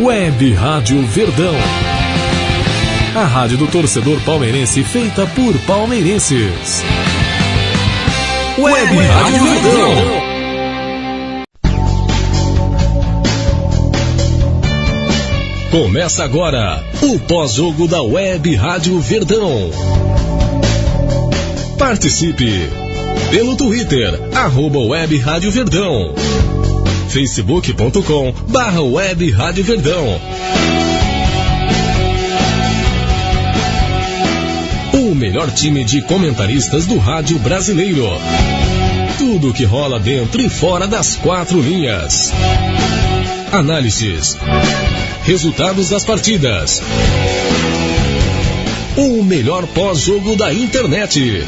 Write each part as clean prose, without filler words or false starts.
Web Rádio Verdão. A rádio do torcedor palmeirense feita por palmeirenses. Web Rádio Verdão. Começa agora o pós-jogo da Web Rádio Verdão. Participe pelo Twitter, @Web Rádio Verdão, facebook.com/Web Rádio Verdão. O melhor time de comentaristas do rádio brasileiro. Tudo o que rola dentro e fora das quatro linhas. Análises. Resultados das partidas. O melhor pós-jogo da internet.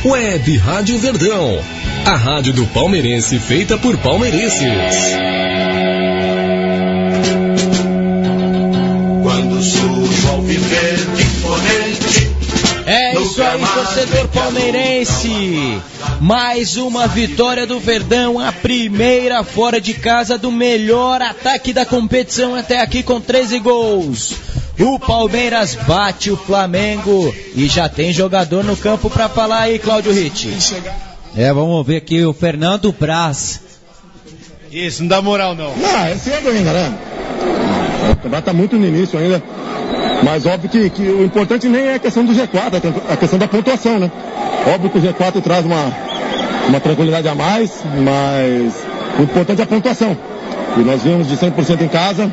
Web Rádio Verdão. A rádio do palmeirense feita por palmeirenses. Quando surge ao viverde imponente. É isso aí, torcedor palmeirense. Mais uma vitória do Verdão, a primeira fora de casa do melhor ataque da competição até aqui com 13 gols. O Palmeiras bate o Flamengo e já tem jogador no campo pra falar aí, Cláudio Ritt. Vamos ver aqui o Fernando Praz. Isso, não dá moral não. Não, é cedo ainda, né? O campeonato tá muito no início ainda. Mas óbvio que o importante nem é a questão do G4, é a questão da pontuação, né? Óbvio que o G4 traz uma tranquilidade a mais, mas o importante é a pontuação. E nós viemos de 100% em casa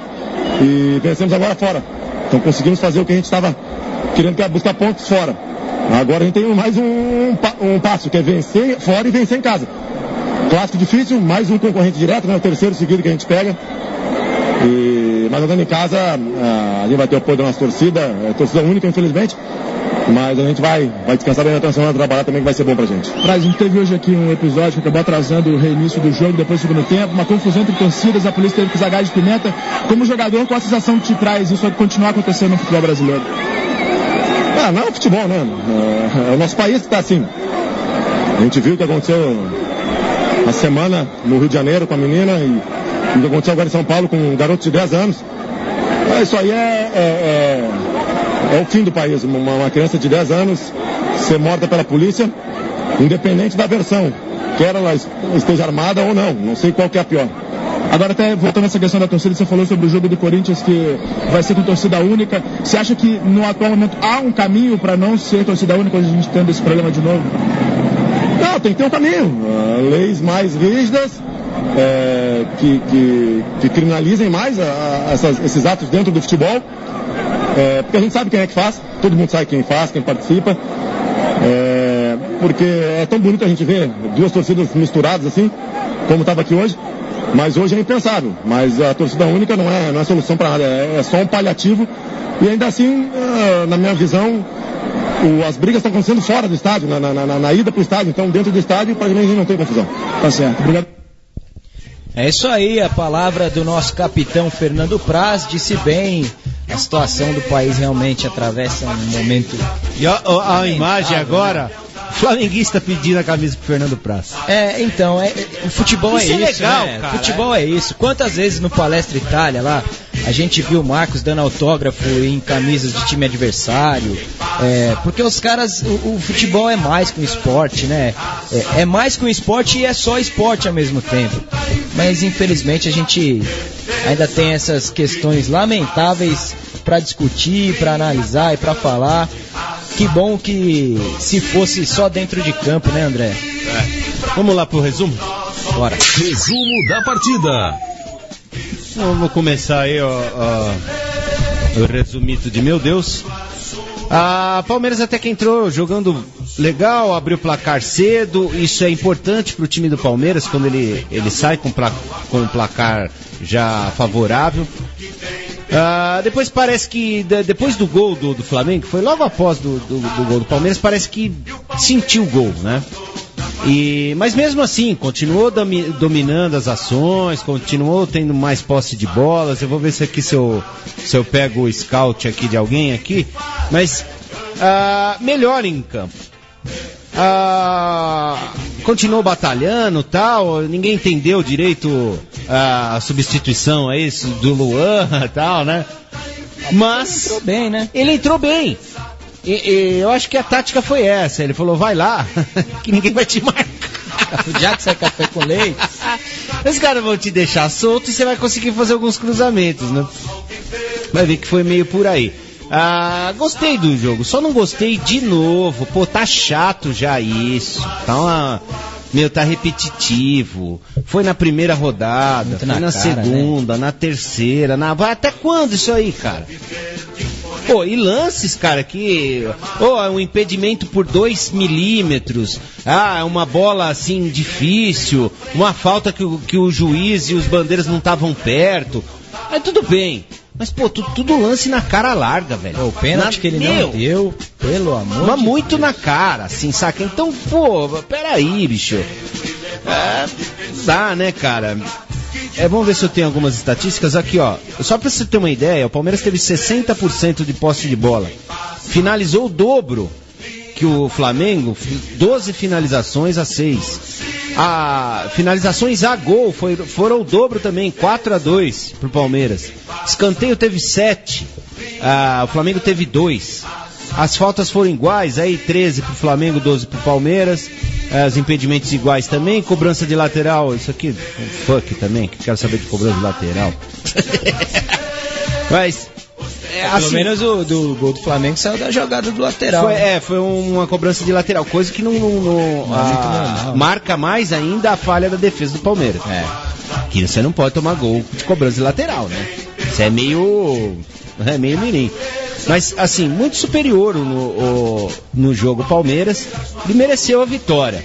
e vencemos agora fora. Então conseguimos fazer o que a gente estava querendo, que é buscar pontos fora. Agora a gente tem mais um passo, que é vencer fora e vencer em casa. Clássico difícil, mais um concorrente direto, né? O terceiro seguido que a gente pega. Mas jogando em casa, a gente vai ter o apoio da nossa torcida, é torcida única, infelizmente. Mas a gente vai descansar bem na semana, trabalhar também, que vai ser bom pra gente. A gente teve hoje aqui um episódio que acabou atrasando o reinício do jogo, depois do segundo tempo, uma confusão entre torcidas, a polícia teve que usar gás de pimenta. Como jogador, qual a sensação que te traz isso vai continuar acontecendo no futebol brasileiro? Não é o futebol, né? É o nosso país que tá assim. A gente viu o que aconteceu na semana no Rio de Janeiro com a menina e o que aconteceu agora em São Paulo com um garoto de 10 anos. Isso aí é o fim do país. Uma criança de 10 anos ser morta pela polícia, independente da versão, quer ela esteja armada ou não. Não sei qual que é a pior. Agora, até voltando a essa questão da torcida, você falou sobre o jogo do Corinthians que vai ser com torcida única. Você acha que no atual momento há um caminho para não ser torcida única quando a gente tendo esse problema de novo? Não, tem que ter um caminho. Leis mais rígidas, que criminalizem mais esses atos dentro do futebol. Porque a gente sabe quem é que faz, todo mundo sabe quem faz, quem participa. Porque é tão bonito a gente ver duas torcidas misturadas assim, como estava aqui hoje. Mas hoje é impensável. Mas a torcida única não é solução para nada, é só um paliativo. E ainda assim, na minha visão, as brigas estão acontecendo fora do estádio, na ida para o estádio. Então, dentro do estádio, praticamente a gente não tem confusão. Tá certo, obrigado. É isso aí, a palavra do nosso capitão Fernando Praz, disse bem. A situação do país realmente atravessa um momento. E a imagem agora, flamenguista pedindo a camisa pro Fernando Praz. Então, o futebol isso é isso, legal, né? Cara, futebol é isso. Quantas vezes no Palestra Itália lá, a gente viu o Marcos dando autógrafo em camisas de time adversário, porque os caras, o futebol é mais que um esporte, né? É mais que um esporte e é só esporte ao mesmo tempo. Mas infelizmente a gente ainda tem essas questões lamentáveis para discutir, para analisar e para falar. Que bom que se fosse só dentro de campo, né, André? Vamos lá pro resumo? Bora. Resumo da partida. Vamos começar aí o resumito de meu Deus. A Palmeiras até que entrou jogando legal, abriu o placar cedo. Isso é importante pro time do Palmeiras quando ele sai com o placar já favorável. Depois parece que depois do gol do Flamengo, foi logo após do gol do Palmeiras, parece que sentiu o gol, né? Mas mesmo assim, continuou dominando as ações, continuou tendo mais posse de bolas. Eu vou ver se eu pego o scout aqui de alguém aqui, mas melhor em campo. Continuou batalhando, tal. Ninguém entendeu direito a substituição aí do Luan e tal, né? Mas Ele entrou bem, né? ele entrou bem. E eu acho que a tática foi essa. Ele falou, vai lá, que ninguém vai te marcar. Já que você é café com leite. Os caras vão te deixar solto e você vai conseguir fazer alguns cruzamentos, né? Vai ver que foi meio por aí. Gostei do jogo, só não gostei de novo. Pô, tá chato já isso. Tá repetitivo. Foi na primeira rodada, muito foi na segunda, né? Na terceira. Vai até quando isso aí, cara? Pô, e lances, cara, que... um impedimento por 2 milímetros. Uma bola, assim, difícil. Uma falta que o juiz e os bandeiras não estavam perto. Aí tudo bem. Mas, pô, tudo lance na cara larga, velho. O pênalti que ele não deu, pelo amor mas de muito Deus. na cara, assim, saca? Então, pô, peraí, bicho. Dá, né, cara? Vamos ver se eu tenho algumas estatísticas aqui, ó. Só pra você ter uma ideia, o Palmeiras teve 60% de posse de bola. Finalizou o dobro que o Flamengo, 12 finalizações a 6. Finalizações a gol foram o dobro também, 4-2 pro Palmeiras. Escanteio teve 7, o Flamengo teve 2. As faltas foram iguais, aí 13 pro Flamengo, 12 pro Palmeiras. Os impedimentos iguais também, cobrança de lateral, isso aqui, fuck também, que quero saber de cobrança de lateral. Mas... Pelo menos o do gol do Flamengo saiu da jogada do lateral. Foi uma cobrança de lateral, coisa que não marca mais ainda a falha da defesa do Palmeiras. Que você não pode tomar gol de cobrança de lateral, né? Isso é meio mirim. Mas, assim, muito superior no jogo Palmeiras e mereceu a vitória.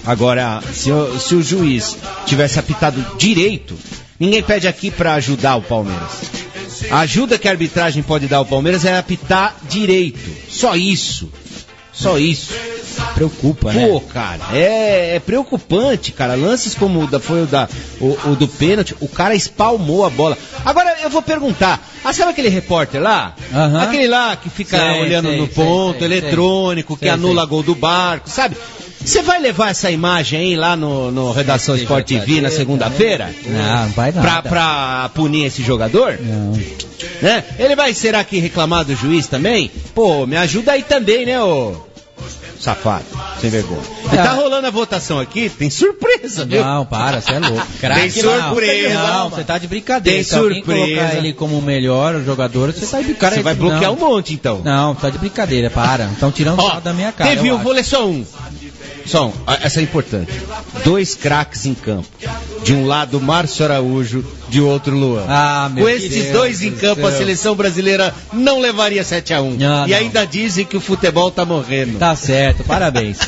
Agora, se o juiz tivesse apitado direito, ninguém pede aqui pra ajudar o Palmeiras. A ajuda que a arbitragem pode dar ao Palmeiras é apitar direito. Só isso. Preocupa, né? Pô, cara, é preocupante, cara. Lances como o do pênalti, o cara espalmou a bola. Agora eu vou perguntar, sabe aquele repórter lá? Uhum. Aquele lá que fica olhando no ponto eletrônico, que anula gol do Barco, sabe? Você vai levar essa imagem aí lá no Redação Sport TV na segunda-feira? Não, vai nada. Pra punir esse jogador? Não. Né? Ele vai, será que reclamar do juiz também? Pô, me ajuda aí também, né, ô safado, sem vergonha. E tá rolando a votação aqui, tem surpresa, viu? Não, para, você é louco. Tem surpresa. Não, você tá de brincadeira. Tem Se alguém surpresa. colocar ele como o melhor jogador, você tá de brincadeira. Você vai bloquear um monte, então. Não, tá de brincadeira, para. Estão tirando o da minha cara. Vou ler só um. Essa é importante. 2 craques em campo. De um lado, Márcio Araújo, de outro, Luan. Com esses dois em campo, a seleção brasileira não levaria 7-1. E ainda dizem que o futebol tá morrendo. Tá certo, parabéns.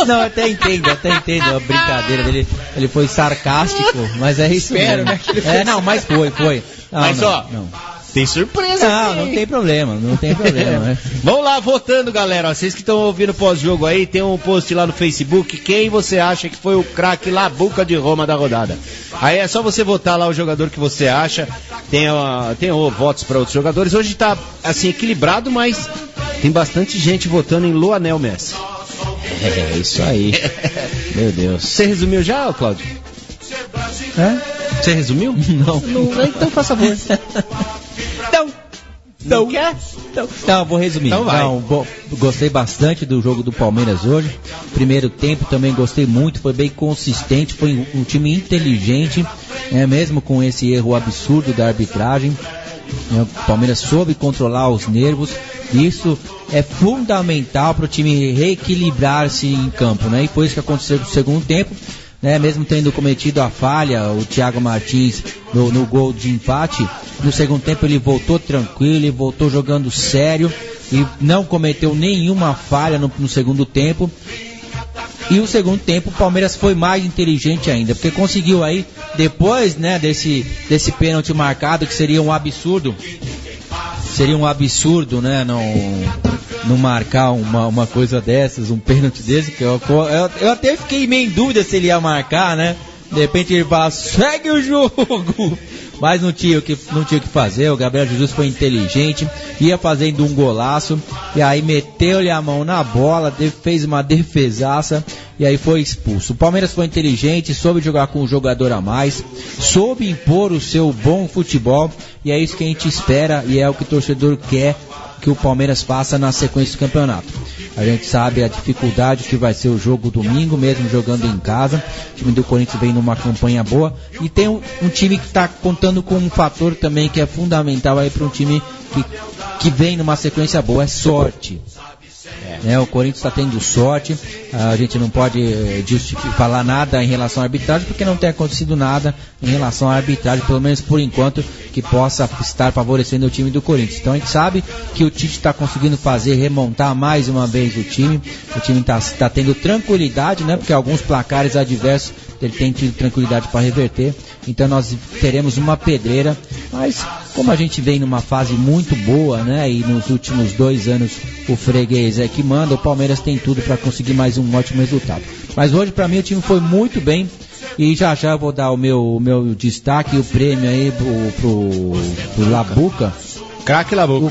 Não, eu até entendo a brincadeira dele. Ele foi sarcástico, mas é isso mesmo. Né, que ele foi mas foi. Não. Tem surpresa. Não tem problema, né? Vamos lá, votando, galera. Vocês que estão ouvindo pós-jogo aí, tem um post lá no Facebook. Quem você acha que foi o craque Labuca de Roma da rodada? Aí é só você votar lá o jogador que você acha. Tem votos para outros jogadores. Hoje tá, assim, equilibrado, mas tem bastante gente votando em Luanel Messi. É isso aí. Meu Deus. Você resumiu já, Cláudio? Você resumiu? Não. Então faça favor. Não quer? Não, vou resumir. Então vai. Gostei bastante do jogo do Palmeiras hoje. Primeiro tempo também gostei muito, foi bem consistente, foi um time inteligente, mesmo com esse erro absurdo da arbitragem. O Palmeiras soube controlar os nervos. Isso é fundamental para o time reequilibrar-se em campo, né? E foi isso que aconteceu no segundo tempo. Mesmo tendo cometido a falha, o Thiago Martins no gol de empate, no segundo tempo ele voltou tranquilo, ele voltou jogando sério e não cometeu nenhuma falha no segundo tempo. E o segundo tempo o Palmeiras foi mais inteligente ainda, porque conseguiu aí, depois desse pênalti marcado, que seria um absurdo, não marcar uma coisa dessas, um pênalti desse, que eu até fiquei meio em dúvida se ele ia marcar, né? De repente ele fala, segue o jogo, mas não tinha o que fazer. O Gabriel Jesus foi inteligente, ia fazendo um golaço, e aí meteu-lhe a mão na bola, fez uma defesaça, e aí foi expulso. O Palmeiras foi inteligente, soube jogar com um jogador a mais, soube impor o seu bom futebol, e é isso que a gente espera, e é o que o torcedor quer que o Palmeiras faça na sequência do campeonato. A gente sabe a dificuldade que vai ser o jogo domingo, mesmo jogando em casa. O time do Corinthians vem numa campanha boa, e tem um time que está contando com um fator também que é fundamental aí para um time que vem numa sequência boa, é sorte. O Corinthians está tendo sorte, a gente não pode falar nada em relação à arbitragem, porque não tem acontecido nada em relação à arbitragem, pelo menos por enquanto, que possa estar favorecendo o time do Corinthians. Então a gente sabe que o Tite está conseguindo remontar mais uma vez o time está tendo tranquilidade, né? Porque alguns placares adversos ele tem tido tranquilidade para reverter, então nós teremos uma pedreira, mas como a gente vem numa fase muito boa, né, e nos últimos 2 anos o freguês é que manda, o Palmeiras tem tudo para conseguir mais um ótimo resultado. Mas hoje para mim o time foi muito bem, e já eu vou dar o meu destaque, o prêmio aí pro Labuca, o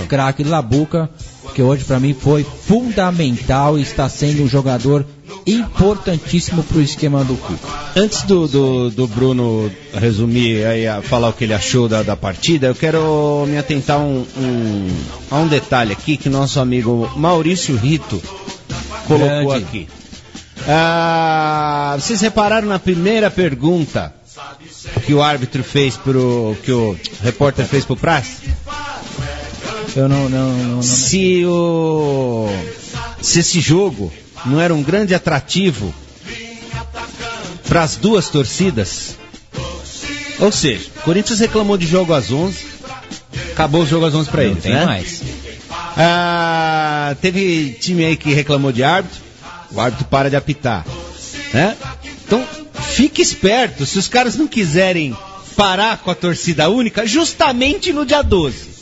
craque Labuca, que hoje para mim foi fundamental e está sendo um jogador importantíssimo pro esquema do Cuca. Antes do Bruno resumir aí, falar o que ele achou da partida, eu quero me atentar a um detalhe aqui que nosso amigo Maurício Rito colocou aqui. Vocês repararam na primeira pergunta que o árbitro fez que o repórter fez pro Praz? Eu não. Se esse jogo não era um grande atrativo para as duas torcidas. Ou seja, o Corinthians reclamou de jogo às 11, acabou o jogo às 11 para eles, tem, né? Mais. Teve time aí que reclamou de árbitro, o árbitro para de apitar, né? Então, fique esperto, se os caras não quiserem parar com a torcida única, justamente no dia 12.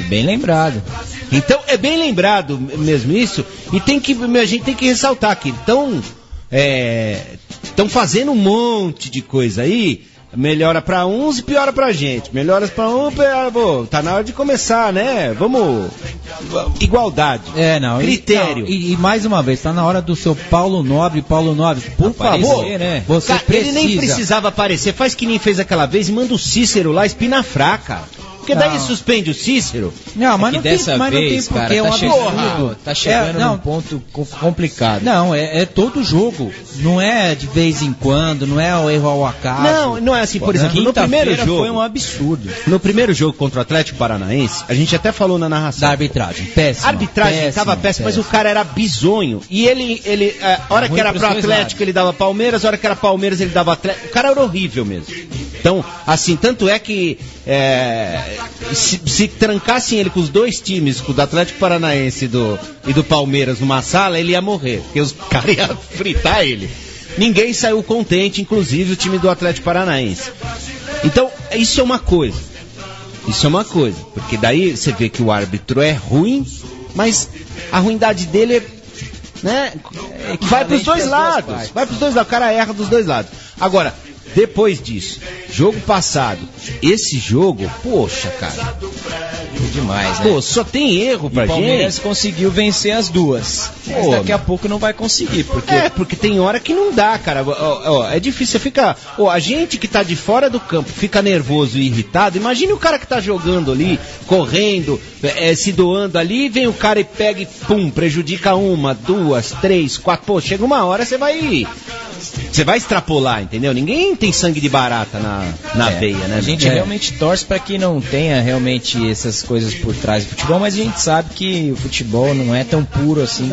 Bem lembrado. Então, é bem lembrado mesmo isso, e a gente tem que ressaltar que estão fazendo um monte de coisa aí, melhora pra uns e piora pra gente. Melhora pra tá na hora de começar, né? Vamos, igualdade, critério. E mais uma vez, tá na hora do seu Paulo Nobre, por favor, né? Você cara, precisa. Ele nem precisava aparecer, faz que nem fez aquela vez e manda o Cícero lá espinafrar, cara. Porque daí suspende o Cícero. Não, mas não tem porque é um absurdo. Tá chegando num ponto complicado. Não, é todo jogo. Não é de vez em quando, não é o erro ao acaso. Não é assim, por exemplo, no primeiro jogo foi um absurdo. No primeiro jogo contra o Atlético Paranaense, a gente até falou na narração da arbitragem, péssima. A arbitragem estava péssima, mas o cara era bizonho. E ele hora que era pro Atlético ele dava Palmeiras, hora que era Palmeiras ele dava Atlético. O cara era horrível mesmo. Então, assim, tanto é que se trancassem ele com os dois times, com o do Atlético Paranaense e do Palmeiras numa sala, ele ia morrer, porque os caras iam fritar ele. Ninguém saiu contente, inclusive o time do Atlético Paranaense. Então, isso é uma coisa, porque daí você vê que o árbitro é ruim, mas a ruindade dele vai pros dois lados, o cara erra dos dois lados. Agora, depois disso, jogo passado, esse jogo, poxa, cara, demais, né? Pô, só tem erro pra gente. O Palmeiras conseguiu vencer as duas, mas daqui a pouco não vai conseguir, porque tem hora que não dá, cara. É difícil, a gente que tá de fora do campo fica nervoso e irritado. Imagine o cara que tá jogando ali, correndo, se doando ali, vem o cara e pega e pum, prejudica 1, 2, 3, 4. Pô, chega uma hora você vai extrapolar, entendeu? Ninguém tem sangue de barata na veia, né? A gente realmente torce para que não tenha realmente essas coisas por trás do futebol, mas a gente sabe que o futebol não é tão puro assim.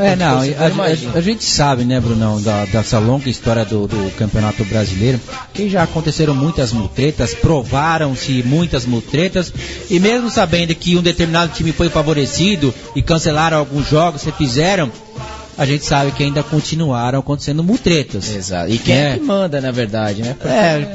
A gente sabe, né, Brunão, dessa longa história do Campeonato Brasileiro, que já aconteceram muitas mutretas, provaram-se muitas mutretas, e mesmo sabendo que um determinado time foi favorecido e cancelaram alguns jogos, se fizeram, a gente sabe que ainda continuaram acontecendo mutretas. Exato. E quem é que manda, na verdade, né?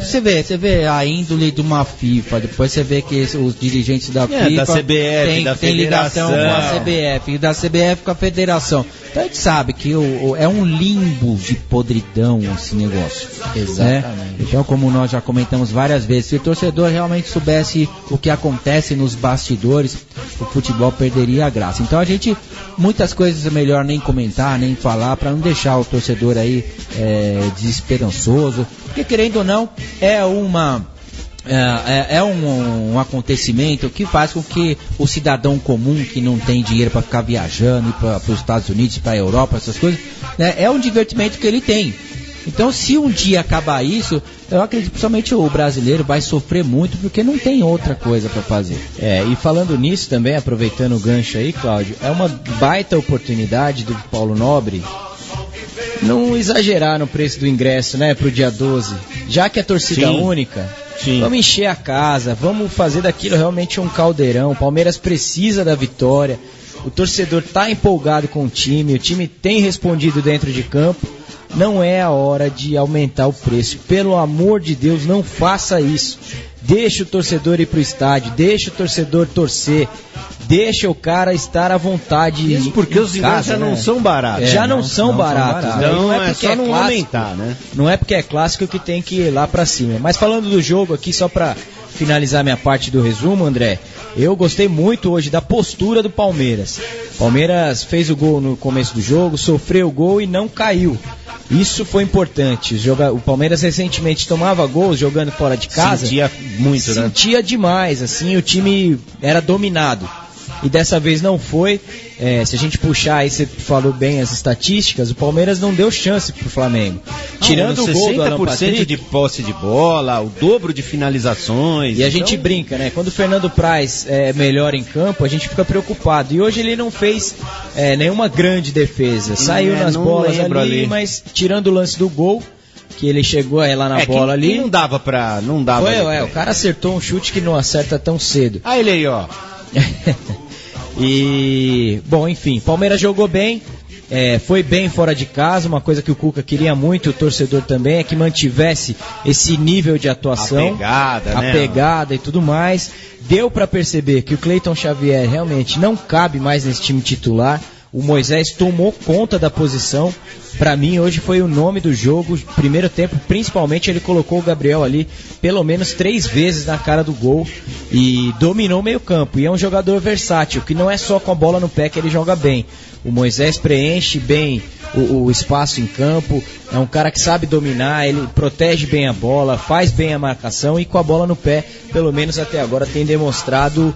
Você vê a índole de uma FIFA, depois você vê que os dirigentes da FIFA da CBF, tem ligação com a CBF, da CBF com a federação. Então a gente sabe que é um limbo de podridão esse negócio. Exatamente. Né? Então, como nós já comentamos várias vezes, se o torcedor realmente soubesse o que acontece nos bastidores, o futebol perderia a graça. Então a gente, muitas coisas é melhor nem comentar, nem falar, para não deixar o torcedor aí desesperançoso, porque querendo ou não, é um acontecimento que faz com que o cidadão comum que não tem dinheiro para ficar viajando para os Estados Unidos, para a Europa, essas coisas, né, é um divertimento que ele tem. Então, se um dia acabar isso, eu acredito que principalmente o brasileiro vai sofrer muito, porque não tem outra coisa para fazer. E falando nisso também, aproveitando o gancho aí, Cláudio, é uma baita oportunidade do Paulo Nobre não exagerar no preço do ingresso, né, pro dia 12, já que é torcida única. Sim. Vamos encher a casa, vamos fazer daquilo realmente um caldeirão. O Palmeiras precisa da vitória, o torcedor está empolgado com o time tem respondido dentro de campo. Não é a hora de aumentar o preço. Pelo amor de Deus, não faça isso. Deixa o torcedor ir pro estádio, deixa o torcedor torcer, deixa o cara estar à vontade. Isso porque os ingressos já não são baratos. Já não são baratos. Então não é só não aumentar, né? Não é porque é clássico que tem que ir lá pra cima. Mas falando do jogo aqui, só pra finalizar minha parte do resumo, André, eu gostei muito hoje da postura do Palmeiras. Palmeiras fez o gol no começo do jogo, sofreu o gol e não caiu. Isso foi importante. O Palmeiras recentemente tomava gols jogando fora de casa. Sentia muito, né? Sentia demais, assim, o time era dominado. E dessa vez não foi. Se a gente puxar aí, você falou bem as estatísticas, o Palmeiras não deu chance pro Flamengo. Tirando o gol do Alan Patrick, de posse de bola, o dobro de finalizações. E a gente brinca, né? Quando o Fernando Praz é melhor em campo, a gente fica preocupado. E hoje ele não fez nenhuma grande defesa. Saiu nas bolas ali, mas tirando o lance do gol, que ele chegou lá na bola ali. Não dava pra... O cara acertou um chute que não acerta tão cedo. Ah, ele aí, ó. E, bom, enfim, Palmeiras jogou bem, foi bem fora de casa, uma coisa que o Cuca queria muito, o torcedor também, é que mantivesse esse nível de atuação, a pegada e tudo mais. Deu pra perceber que o Cleiton Xavier realmente não cabe mais nesse time titular. O Moisés tomou conta da posição. Pra mim, hoje foi o nome do jogo. Primeiro tempo, principalmente, ele colocou o Gabriel ali pelo menos 3 vezes na cara do gol e dominou o meio campo. E é um jogador versátil, que não é só com a bola no pé que ele joga bem. O Moisés preenche bem o espaço em campo, é um cara que sabe dominar, ele protege bem a bola, faz bem a marcação e com a bola no pé, pelo menos até agora, tem demonstrado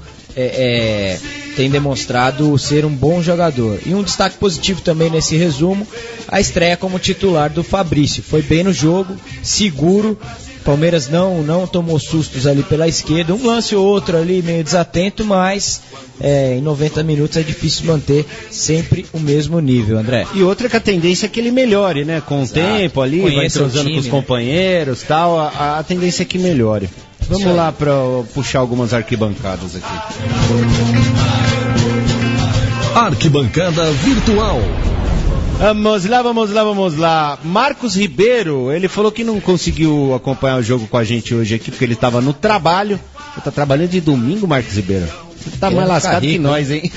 ser um bom jogador. E um destaque positivo também nesse resumo, a estreia como titular do Fabrício. Foi bem no jogo, seguro. Palmeiras não tomou sustos ali pela esquerda, um lance ou outro ali meio desatento, mas em 90 minutos é difícil manter sempre o mesmo nível, André. E outra que a tendência é que ele melhore, né? Com o tempo ali, vai entrosando com os companheiros, tal, a tendência é que melhore. Vamos lá para puxar algumas arquibancadas aqui. Arquibancada virtual. Vamos lá. Marcos Ribeiro, ele falou que não conseguiu acompanhar o jogo com a gente hoje aqui, porque ele estava no trabalho. Você tá trabalhando de domingo, Marcos Ribeiro? Você tá mais lascado que nós, hein?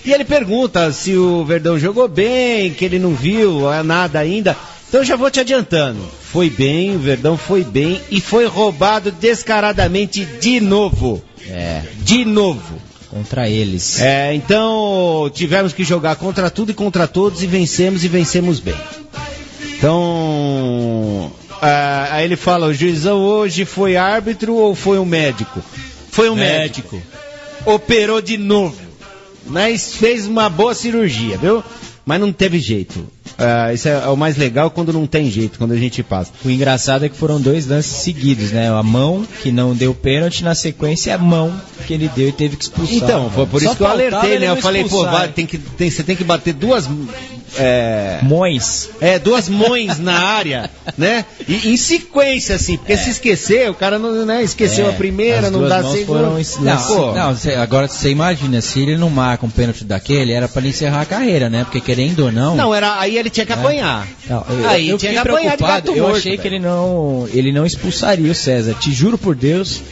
E ele pergunta se o Verdão jogou bem, que ele não viu nada ainda. Então já vou te adiantando. Foi bem, o Verdão foi bem e foi roubado descaradamente de novo. De novo. Contra eles. Então tivemos que jogar contra tudo e contra todos e vencemos bem. Então, aí ele fala, o juizão hoje foi árbitro ou foi um médico? Foi um médico. Operou de novo, mas fez uma boa cirurgia, viu? Mas não teve jeito. Isso é o mais legal quando não tem jeito, quando a gente passa. O engraçado é que foram 2 lances seguidos, né? A mão que não deu pênalti, na sequência a mão que ele deu e teve que expulsar. Então, foi por isso que eu alertei, né? Eu falei, você tem que bater 2 Mões. Duas mões na área, né? E em sequência, assim, porque se esquecer, o cara não, né, esqueceu a primeira, não dá a segunda. Agora você imagina, se ele não marca um pênalti daquele, era pra ele encerrar a carreira, né? Porque querendo ou não... Não, aí ele tinha que apanhar. Eu tinha que apanhar de gato morto. Eu achei que ele não expulsaria o César. Te juro por Deus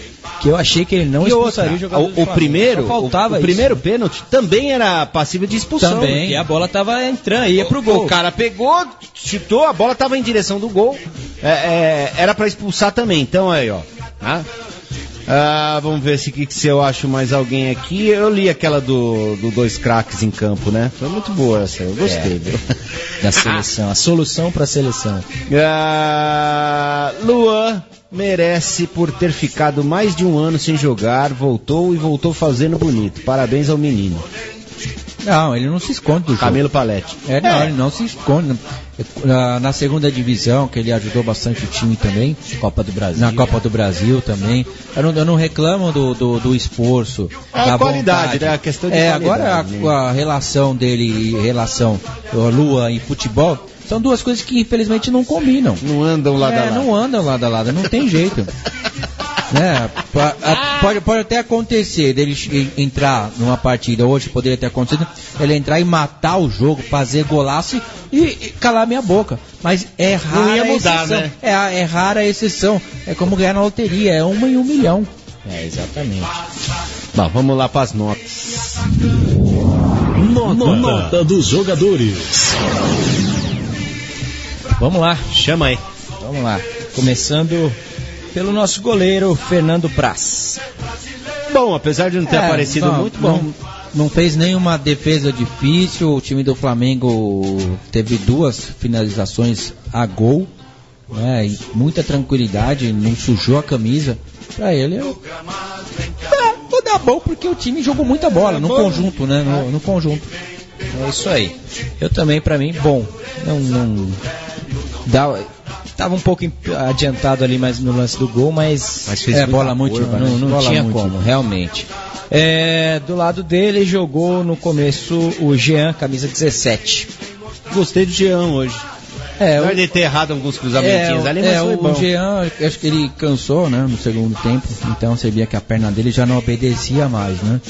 que eu achei que ele não expulsaria o jogador do Flamengo. O primeiro pênalti também era passível de expulsão. Também. Porque a bola tava entrando, ia pro gol. O cara pegou, chutou, a bola tava em direção do gol. Era pra expulsar também. Então aí, ó. Vamos ver se eu acho mais alguém aqui. Eu li aquela do dois craques em campo, né? Foi muito boa essa, eu gostei, viu? Da seleção, a solução pra seleção. Luan merece por ter ficado mais de um ano sem jogar, voltou fazendo bonito. Parabéns ao menino. Não, ele não se esconde do jogo. Camilo Paletti. Ele não se esconde. Na segunda divisão, que ele ajudou bastante o time também. Copa do Brasil. Na Copa do Brasil também. Eu não reclamo do esforço. Da qualidade, né? A questão de qualidade. Agora a relação dele Lua e futebol são duas coisas que infelizmente não combinam. Não andam lado a lado. Não andam lado a lado, não tem jeito. Pode até acontecer dele entrar numa partida, hoje poderia ter acontecido, ele entrar e matar o jogo, fazer golaço e calar minha boca. Mas é rara não ia mudar, a exceção. Né? É rara a exceção. É como ganhar na loteria, é 1 em 1 milhão. Exatamente. Bom, vamos lá para as notas. Nota dos jogadores. Vamos lá. Chama aí. Vamos lá. Começando pelo nosso goleiro, Fernando Praz. Bom, apesar de não ter aparecido muito bom. Não fez nenhuma defesa difícil. O time do Flamengo teve 2 finalizações a gol, né? E muita tranquilidade, não sujou a camisa. Pra ele, vou dar bom porque o time jogou muita bola no conjunto, né? No conjunto. É isso aí. Eu também, pra mim, bom. Não tava um pouco adiantado ali mais no lance do gol, mas fez bola muito, não tinha como, realmente. Do lado dele jogou no começo o Jean, camisa 17. Gostei do Jean hoje. Apesar de ter errado alguns cruzamentinhos ali, mas foi bom. O Jean, acho que ele cansou, né, no segundo tempo, então você via que a perna dele já não obedecia mais, né?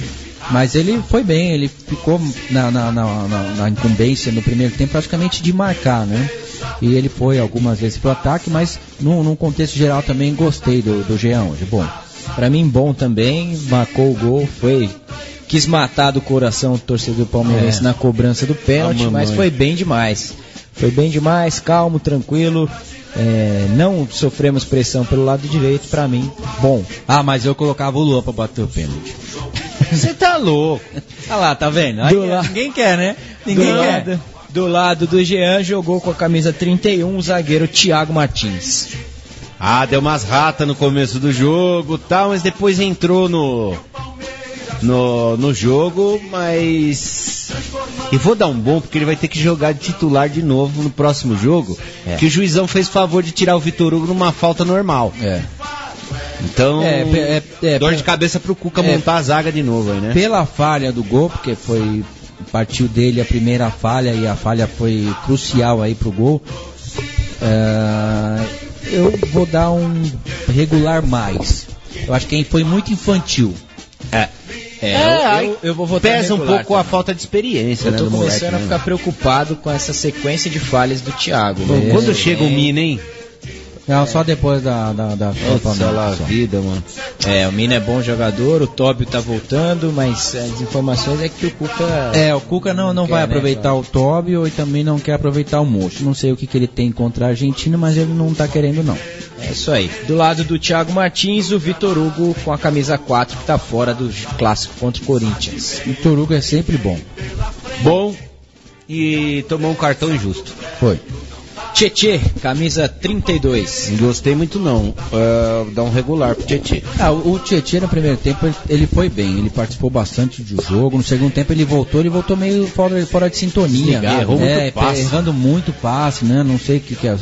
Mas ele foi bem, ele ficou na incumbência no primeiro tempo praticamente de marcar, né? E ele foi algumas vezes pro ataque, mas num contexto geral também gostei do Jean hoje. Bom, pra mim bom também, marcou o gol, quis matar do coração o torcedor palmeirense na cobrança do pênalti, mas foi bem demais. Foi bem demais, calmo, tranquilo. Não sofremos pressão pelo lado direito, pra mim, bom. Mas eu colocava o Luan pra bater o pênalti. Você tá louco. Olha lá, tá vendo? Ninguém quer, né? Ninguém quer. Do lado do Jean jogou com a camisa 31 o zagueiro Thiago Martins. Deu umas ratas no começo do jogo, tal, mas depois entrou no jogo, mas... E vou dar um bom, porque ele vai ter que jogar de titular de novo no próximo jogo, que o juizão fez favor de tirar o Vitor Hugo numa falta normal. Então, dor de cabeça pro Cuca montar a zaga de novo aí, né? Pela falha do gol, porque partiu dele a primeira falha e a falha foi crucial aí pro gol, eu vou dar um regular mais. Eu acho que foi muito infantil. Eu vou votar pesa regular, um pouco a falta de experiência, né? Eu tô começando a ficar preocupado com essa sequência de falhas do Thiago. Quando chega o Mina, hein? Não, só depois da vida, mano. O Mina é bom jogador, o Tóbio tá voltando, mas as informações é que o Cuca... o Cuca não vai aproveitar o Tóbio e também não quer aproveitar o Mocho. Não sei o que ele tem contra a Argentina, mas ele não tá querendo, não. É isso aí. Do lado do Thiago Martins, o Vitor Hugo com a camisa 4, que tá fora do clássico contra o Corinthians. Vitor Hugo é sempre bom. Bom, e tomou um cartão injusto. Foi. Tietê, camisa 32. Não gostei muito não. Dá um regular pro Tietê. O Tietê no primeiro tempo ele foi bem, ele participou bastante do jogo. No segundo tempo ele voltou meio fora de sintonia. Errou muito passe. Errando muito passe, né? Não sei o que é.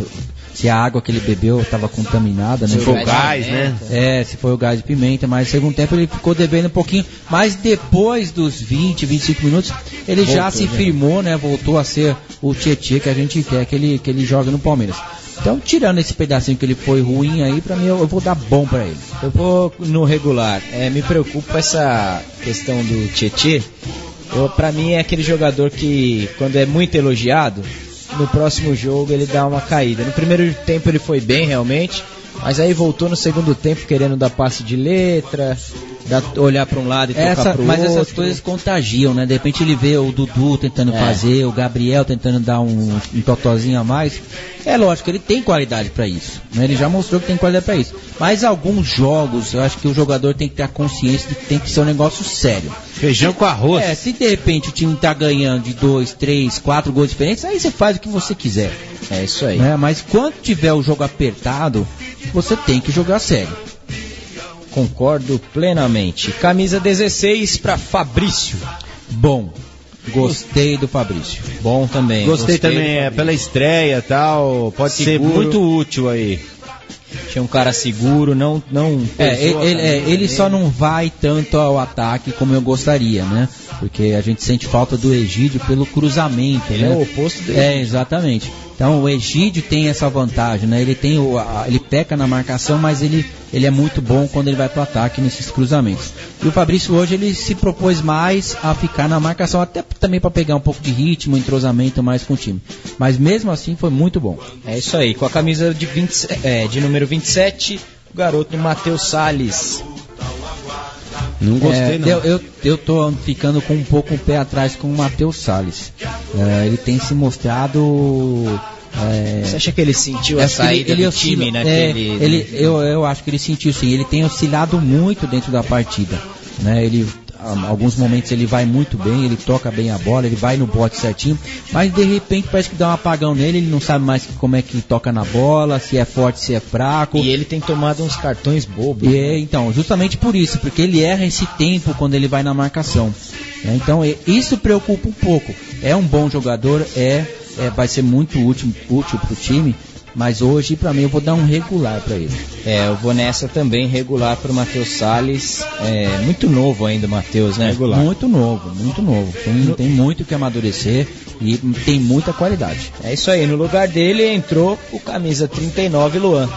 se a água que ele bebeu estava contaminada, né? Se foi o gás, né? Se foi o gás de pimenta, mas no segundo tempo ele ficou devendo um pouquinho, mas depois dos 20, 25 minutos, ele já se firmou, né? Voltou a ser o Tietê que a gente quer que ele jogue no Palmeiras. Então, tirando esse pedacinho que ele foi ruim aí, pra mim eu vou dar bom pra ele. Eu vou no regular. Me preocupa com essa questão do Tietê. Pra mim é aquele jogador que, quando é muito elogiado, no próximo jogo ele dá uma caída. No primeiro tempo ele foi bem realmente, mas aí voltou no segundo tempo querendo dar passe de letra, olhar para um lado e tocar para o outro. Mas essas coisas contagiam, né? De repente ele vê o Dudu tentando fazer, o Gabriel tentando dar um totozinho a mais. É lógico, ele tem qualidade para isso, né? Ele já mostrou que tem qualidade para isso. Mas alguns jogos, eu acho que o jogador tem que ter a consciência de que tem que ser um negócio sério. Feijão com arroz. Se de repente o time tá ganhando de 2, 3, 4 gols diferentes, aí você faz o que você quiser. É isso aí. Né? Mas quando tiver o jogo apertado, você tem que jogar sério. Concordo plenamente. Camisa 16 para Fabrício. Bom. Gostei do Fabrício. Bom também. Gostei também, pela estreia e tal. Pode ser muito útil aí. Tinha um cara seguro, não ele só não vai tanto ao ataque como eu gostaria, né? Porque a gente sente falta do Egídio pelo cruzamento, ele né? É o oposto dele. Exatamente. Então o Egídio tem essa vantagem, né? Ele peca na marcação, mas ele é muito bom quando ele vai pro ataque nesses cruzamentos. E o Fabrício hoje ele se propôs mais a ficar na marcação, até também para pegar um pouco de ritmo, entrosamento mais com o time. Mas mesmo assim foi muito bom. É isso aí. Com a camisa de número 27, o garoto Matheus Salles. Não gostei, não. Eu tô ficando com um pouco o pé atrás com o Matheus Salles. Ele tem se mostrado... Você acha que ele sentiu a saída do time naquele... Eu acho que ele sentiu, sim. Ele tem oscilado muito dentro da partida, né? Alguns momentos ele vai muito bem, ele toca bem a bola, ele vai no bote certinho, mas de repente parece que dá um apagão nele, ele não sabe mais como é que toca na bola, se é forte, se é fraco. E ele tem tomado uns cartões bobos. Então, justamente por isso, porque ele erra esse tempo quando ele vai na marcação. Então, isso preocupa um pouco. É um bom jogador, vai ser muito útil para o time, mas hoje, pra mim, eu vou dar um regular pra ele. Eu vou nessa também, regular pro Matheus Salles. Muito novo ainda o Matheus, né? Regular. Muito novo. Tem muito que amadurecer e tem muita qualidade. É isso aí, no lugar dele entrou o camisa 39, Luan.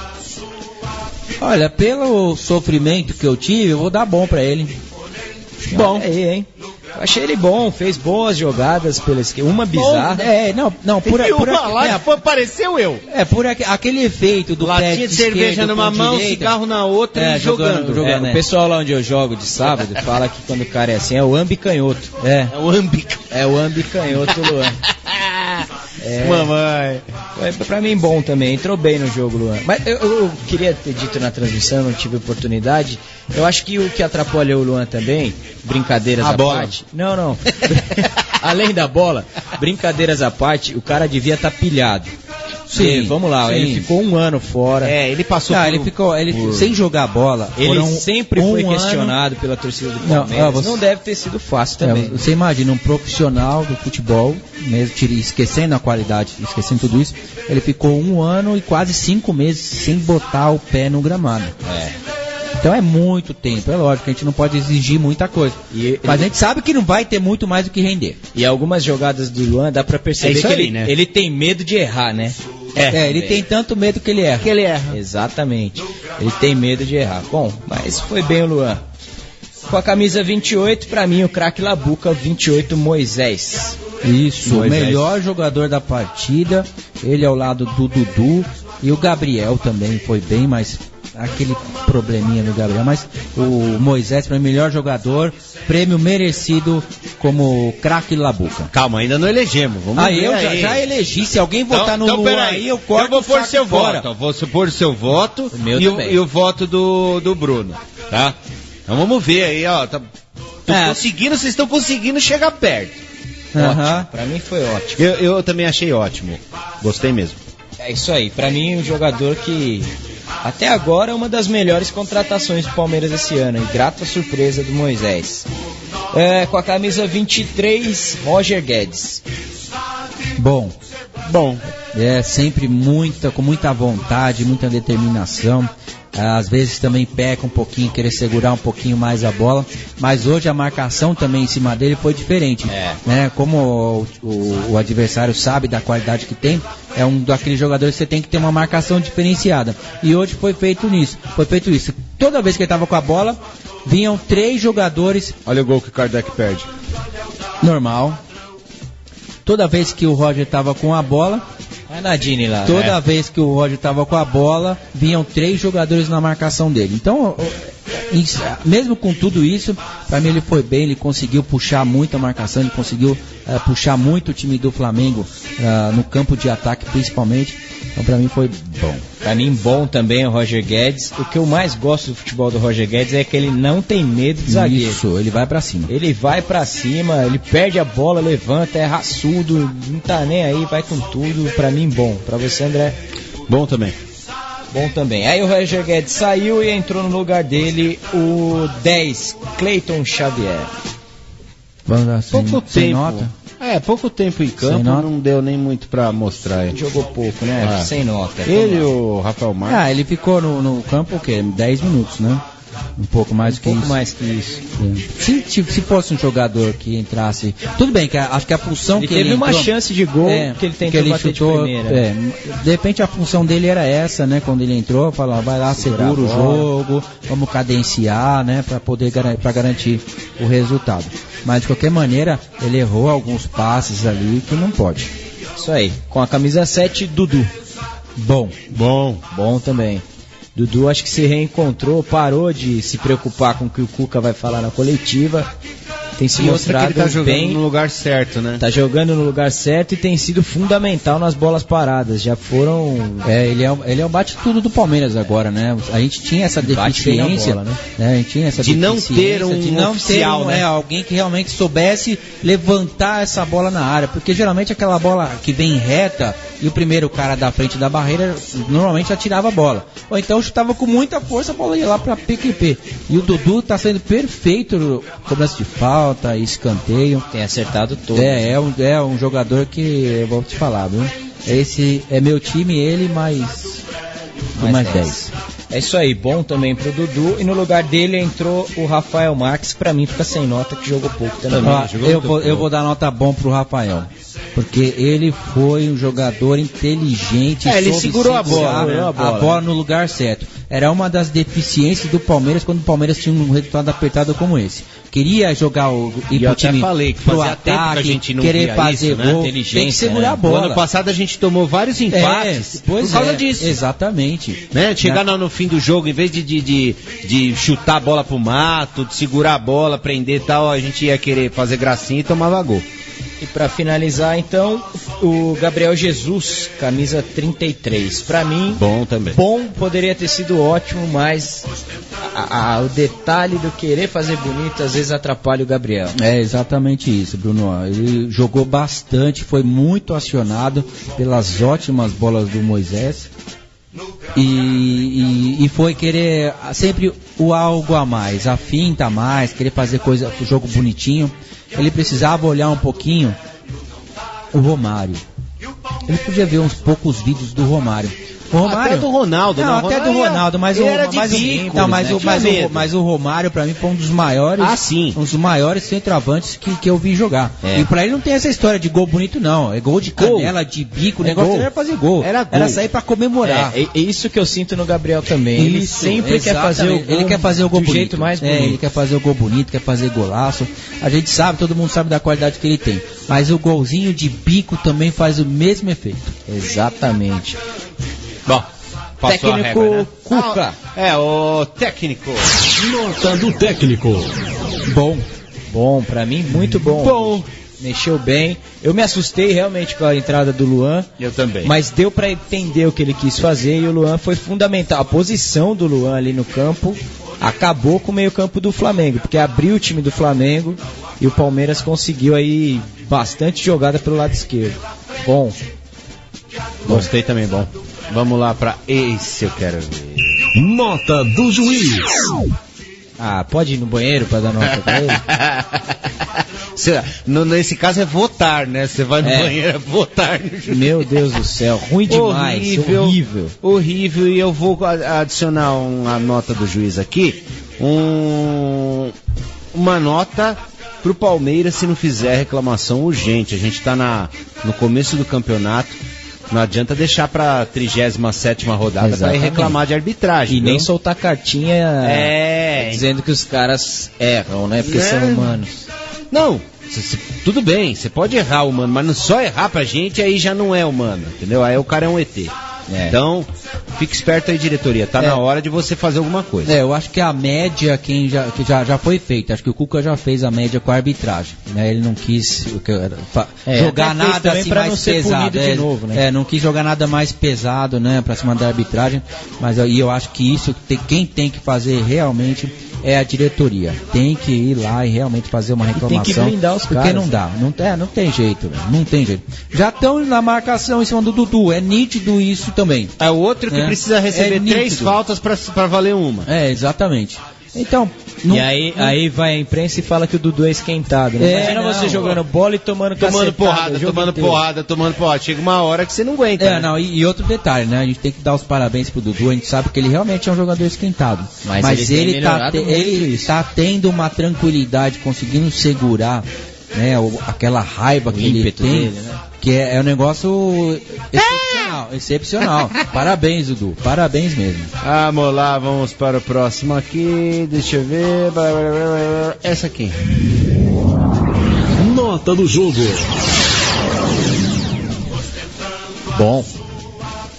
Olha, pelo sofrimento que eu tive, eu vou dar bom pra ele. Bom. Aí, hein? Achei ele bom, fez boas jogadas pela esquerda, uma bizarra. Pareceu eu. Por aquele efeito do pé latinha de cerveja numa mão, direita, cigarro na outra e jogando. O pessoal lá onde eu jogo de sábado fala que quando o cara é assim, é o ambicanhoto. É o ambicanhoto, Luan. Mamãe. Pra mim, bom também. Entrou bem no jogo, Luan. Mas eu queria ter dito na transmissão, não tive oportunidade. Eu acho que o que atrapalhou o Luan também, brincadeiras à parte. Não. Além da bola, brincadeiras à parte, o cara devia estar pilhado. Sim, vamos lá, ele ficou um ano fora. Ele passou sem jogar bola. Ele sempre foi questionado pela torcida do Palmeiras. Não deve ter sido fácil também. Você imagina um profissional do futebol, mesmo esquecendo a qualidade, esquecendo tudo isso, ele ficou 1 ano e quase 5 meses sem botar o pé no gramado. Então é muito tempo, é lógico que a gente não pode exigir muita coisa. Mas a gente sabe que não vai ter muito mais do que render. E algumas jogadas do Luan dá pra perceber que ele tem medo de errar, né? Ele tem tanto medo que ele erra. Exatamente. Ele tem medo de errar. Bom, mas foi bem o Luan. Com a camisa 28, pra mim, o craque Labuca, 28, Moisés. Isso, o melhor jogador da partida. Ele ao lado do Dudu. E o Gabriel também foi bem, mas... aquele probleminha no Gabriel, mas o Moisés foi o melhor jogador, prêmio merecido como craque Labuca. Calma, ainda não elegemos. Vamos ver eu já elegi. Se alguém votar no Luan aí, eu corto. Eu vou pôr seu voto. Vou pôr seu voto e o voto do Bruno, tá? Então vamos ver aí, ó. Vocês estão conseguindo chegar perto. Ótimo. Pra mim foi ótimo. Eu também achei ótimo. Gostei mesmo. É isso aí. Pra mim, um jogador que até agora é uma das melhores contratações do Palmeiras esse ano. E grata surpresa do Moisés. Com a camisa 23, Roger Guedes. Bom. sempre com muita vontade, muita determinação. Às vezes também peca um pouquinho, querer segurar um pouquinho mais a bola, mas hoje a marcação também em cima dele foi diferente, né? Como o adversário sabe da qualidade que tem, é um daqueles jogadores que você tem que ter uma marcação diferenciada, e hoje foi feito isso. Toda vez que ele estava com a bola, vinham 3 jogadores. Olha o gol que o Kardec perde. Normal. Toda vez que o Roger estava com a bola, toda vez que o Roger estava com a bola, vinham 3 jogadores na marcação dele. Então, mesmo com tudo isso, para mim ele foi bem, ele conseguiu puxar muito a marcação, ele conseguiu puxar muito o time do Flamengo no campo de ataque principalmente. Então para mim foi bom. Para mim bom também o Roger Guedes. O que eu mais gosto do futebol do Roger Guedes é que ele não tem medo de zagueiro. Isso, ele vai pra cima. Ele vai pra cima, ele perde a bola, levanta, é raçudo, não tá nem aí, vai com tudo. Pra mim bom. Pra você, André? Bom também. Bom também. Aí o Roger Guedes saiu e entrou no lugar dele o 10, Cleiton Xavier. Pouco tempo. Pouco tempo em campo, não deu nem muito pra mostrar. Jogou pouco, né? Sem nota. Ele e o Rafael Marques. Ele ficou no campo o quê? 10 minutos, né? Um pouco mais que isso. Se fosse um jogador que entrasse... Tudo bem, acho que a função ele que ele teve entrou, uma chance de gol que ele tentou bater chutou, de primeira. De repente a função dele era essa, né? Quando ele entrou, falou, vai lá, segura o jogo, vamos cadenciar, né? Pra garantir o resultado. Mas de qualquer maneira, ele errou alguns passes ali que não pode. Isso aí. Com a camisa 7, Dudu. Bom também. Dudu acho que se reencontrou, parou de se preocupar com o que o Cuca vai falar na coletiva. Tem se mostrado que ele tá jogando bem no lugar certo, né? Tá jogando no lugar certo e tem sido fundamental nas bolas paradas. Já foram... Ele é o bate-tudo do Palmeiras agora, né? A gente tinha essa deficiência, bola, né? A gente tinha essa de não ter um oficial, né? Alguém que realmente soubesse levantar essa bola na área, porque geralmente aquela bola que vem reta e o primeiro cara da frente da barreira normalmente atirava a bola, ou então chutava com muita força, a bola ia lá pra PQP. E o Dudu tá sendo perfeito, cobrança de falta, escanteio, tem acertado todo. É um jogador que eu vou te falar, viu? Esse é meu time, ele mais 10. É isso aí, bom também pro Dudu. E no lugar dele entrou o Rafael Marques. Pra mim fica sem nota, que jogou pouco também. Eu vou dar nota bom pro Rafael, porque ele foi um jogador inteligente. Ele segurou a bola no lugar certo. Era uma das deficiências do Palmeiras quando o Palmeiras tinha um resultado apertado como esse. Queria jogar ir pro time pro ataque, a gente não querer fazer isso, gol, tem que segurar a bola. No ano passado a gente tomou vários empates por causa disso. Exatamente. Né? Chegar no fim do jogo, em vez de chutar a bola pro mato, de segurar a bola, prender e tal, a gente ia querer fazer gracinha e tomava gol. E para finalizar, então, o Gabriel Jesus, camisa 33. Para mim, bom também. Bom, poderia ter sido ótimo, mas o detalhe do querer fazer bonito às vezes atrapalha o Gabriel. É exatamente isso, Bruno. Ele jogou bastante, foi muito acionado pelas ótimas bolas do Moisés. E foi querer sempre o algo a mais, a finta a mais, querer fazer o jogo bonitinho. Ele precisava olhar um pouquinho o Romário. Ele podia ver uns poucos vídeos do Romário. O Romário, até do Ronaldo. Não, até do Ronaldo, mas o Romário pra mim foi um dos maiores, um dos maiores centroavantes que eu vi jogar. E pra ele não tem essa história de gol bonito não, é gol de canela, de bico, o negócio era fazer gol. Era sair pra comemorar. É isso que eu sinto no Gabriel também. Ele sempre quer fazer o gol. Ele quer fazer o gol do bonito. Jeito mais bonito. Ele quer fazer o gol bonito, quer fazer golaço. A gente sabe, todo mundo sabe da qualidade que ele tem. Mas o golzinho de bico também faz o mesmo efeito. Exatamente. Bom, técnico régua, né? Cuca. O técnico. Nota do técnico. Bom, pra mim, muito bom. Mexeu bem. Eu me assustei realmente com a entrada do Luan. Eu também. Mas deu pra entender o que ele quis fazer e o Luan foi fundamental. A posição do Luan ali no campo acabou com o meio-campo do Flamengo, porque abriu o time do Flamengo e o Palmeiras conseguiu aí bastante jogada pelo lado esquerdo. Bom. Gostei também, bom. Vamos lá pra esse eu quero ver. Nota do juiz. Pode ir no banheiro pra dar nota pra ele? Nesse caso é votar, né? Você vai no banheiro votar no juiz. Meu Deus do céu, ruim demais, horrível. Horrível, e eu vou adicionar uma nota do juiz aqui, uma nota pro Palmeiras se não fizer reclamação urgente. A gente tá no começo do campeonato, não adianta deixar pra 37ª rodada pra ir reclamar de arbitragem. E nem soltar cartinha dizendo que os caras erram, né? Porque são humanos. Não, tudo bem, você pode errar, humano, mas não só errar pra gente, aí já não é humano, entendeu? Aí o cara é um ET. Então, fique esperto aí, diretoria. Tá na hora de você fazer alguma coisa. Eu acho que a média que já foi feita. Acho que o Cuca já fez a média com a arbitragem, né? Ele não quis jogar nada assim mais pesado. De novo, né? Não quis jogar nada mais pesado, né, pra cima da arbitragem. Mas eu acho que isso quem tem que fazer realmente é a diretoria. Tem que ir lá e realmente fazer uma reclamação. Tem que blindar os caras. Porque não dá. Não tem jeito. Não tem jeito. Já estão na marcação em cima do Dudu. É nítido isso também. É o outro que precisa receber 3 faltas pra valer uma. Exatamente. Então... E aí vai a imprensa e fala que o Dudu é esquentado. Né? Imagina você jogando bola e tomando porrada. Chega uma hora que você não aguenta. Né? E outro detalhe, né? A gente tem que dar os parabéns pro Dudu. A gente sabe que ele realmente é um jogador esquentado. Mas ele tá tendo uma tranquilidade, conseguindo segurar, né, aquela raiva que ele tem. Dele, né? Que é um negócio excepcional. Parabéns, Dudu. Parabéns mesmo. Vamos lá, vamos para o próximo aqui. Deixa eu ver. Essa aqui. Nota do jogo. Bom.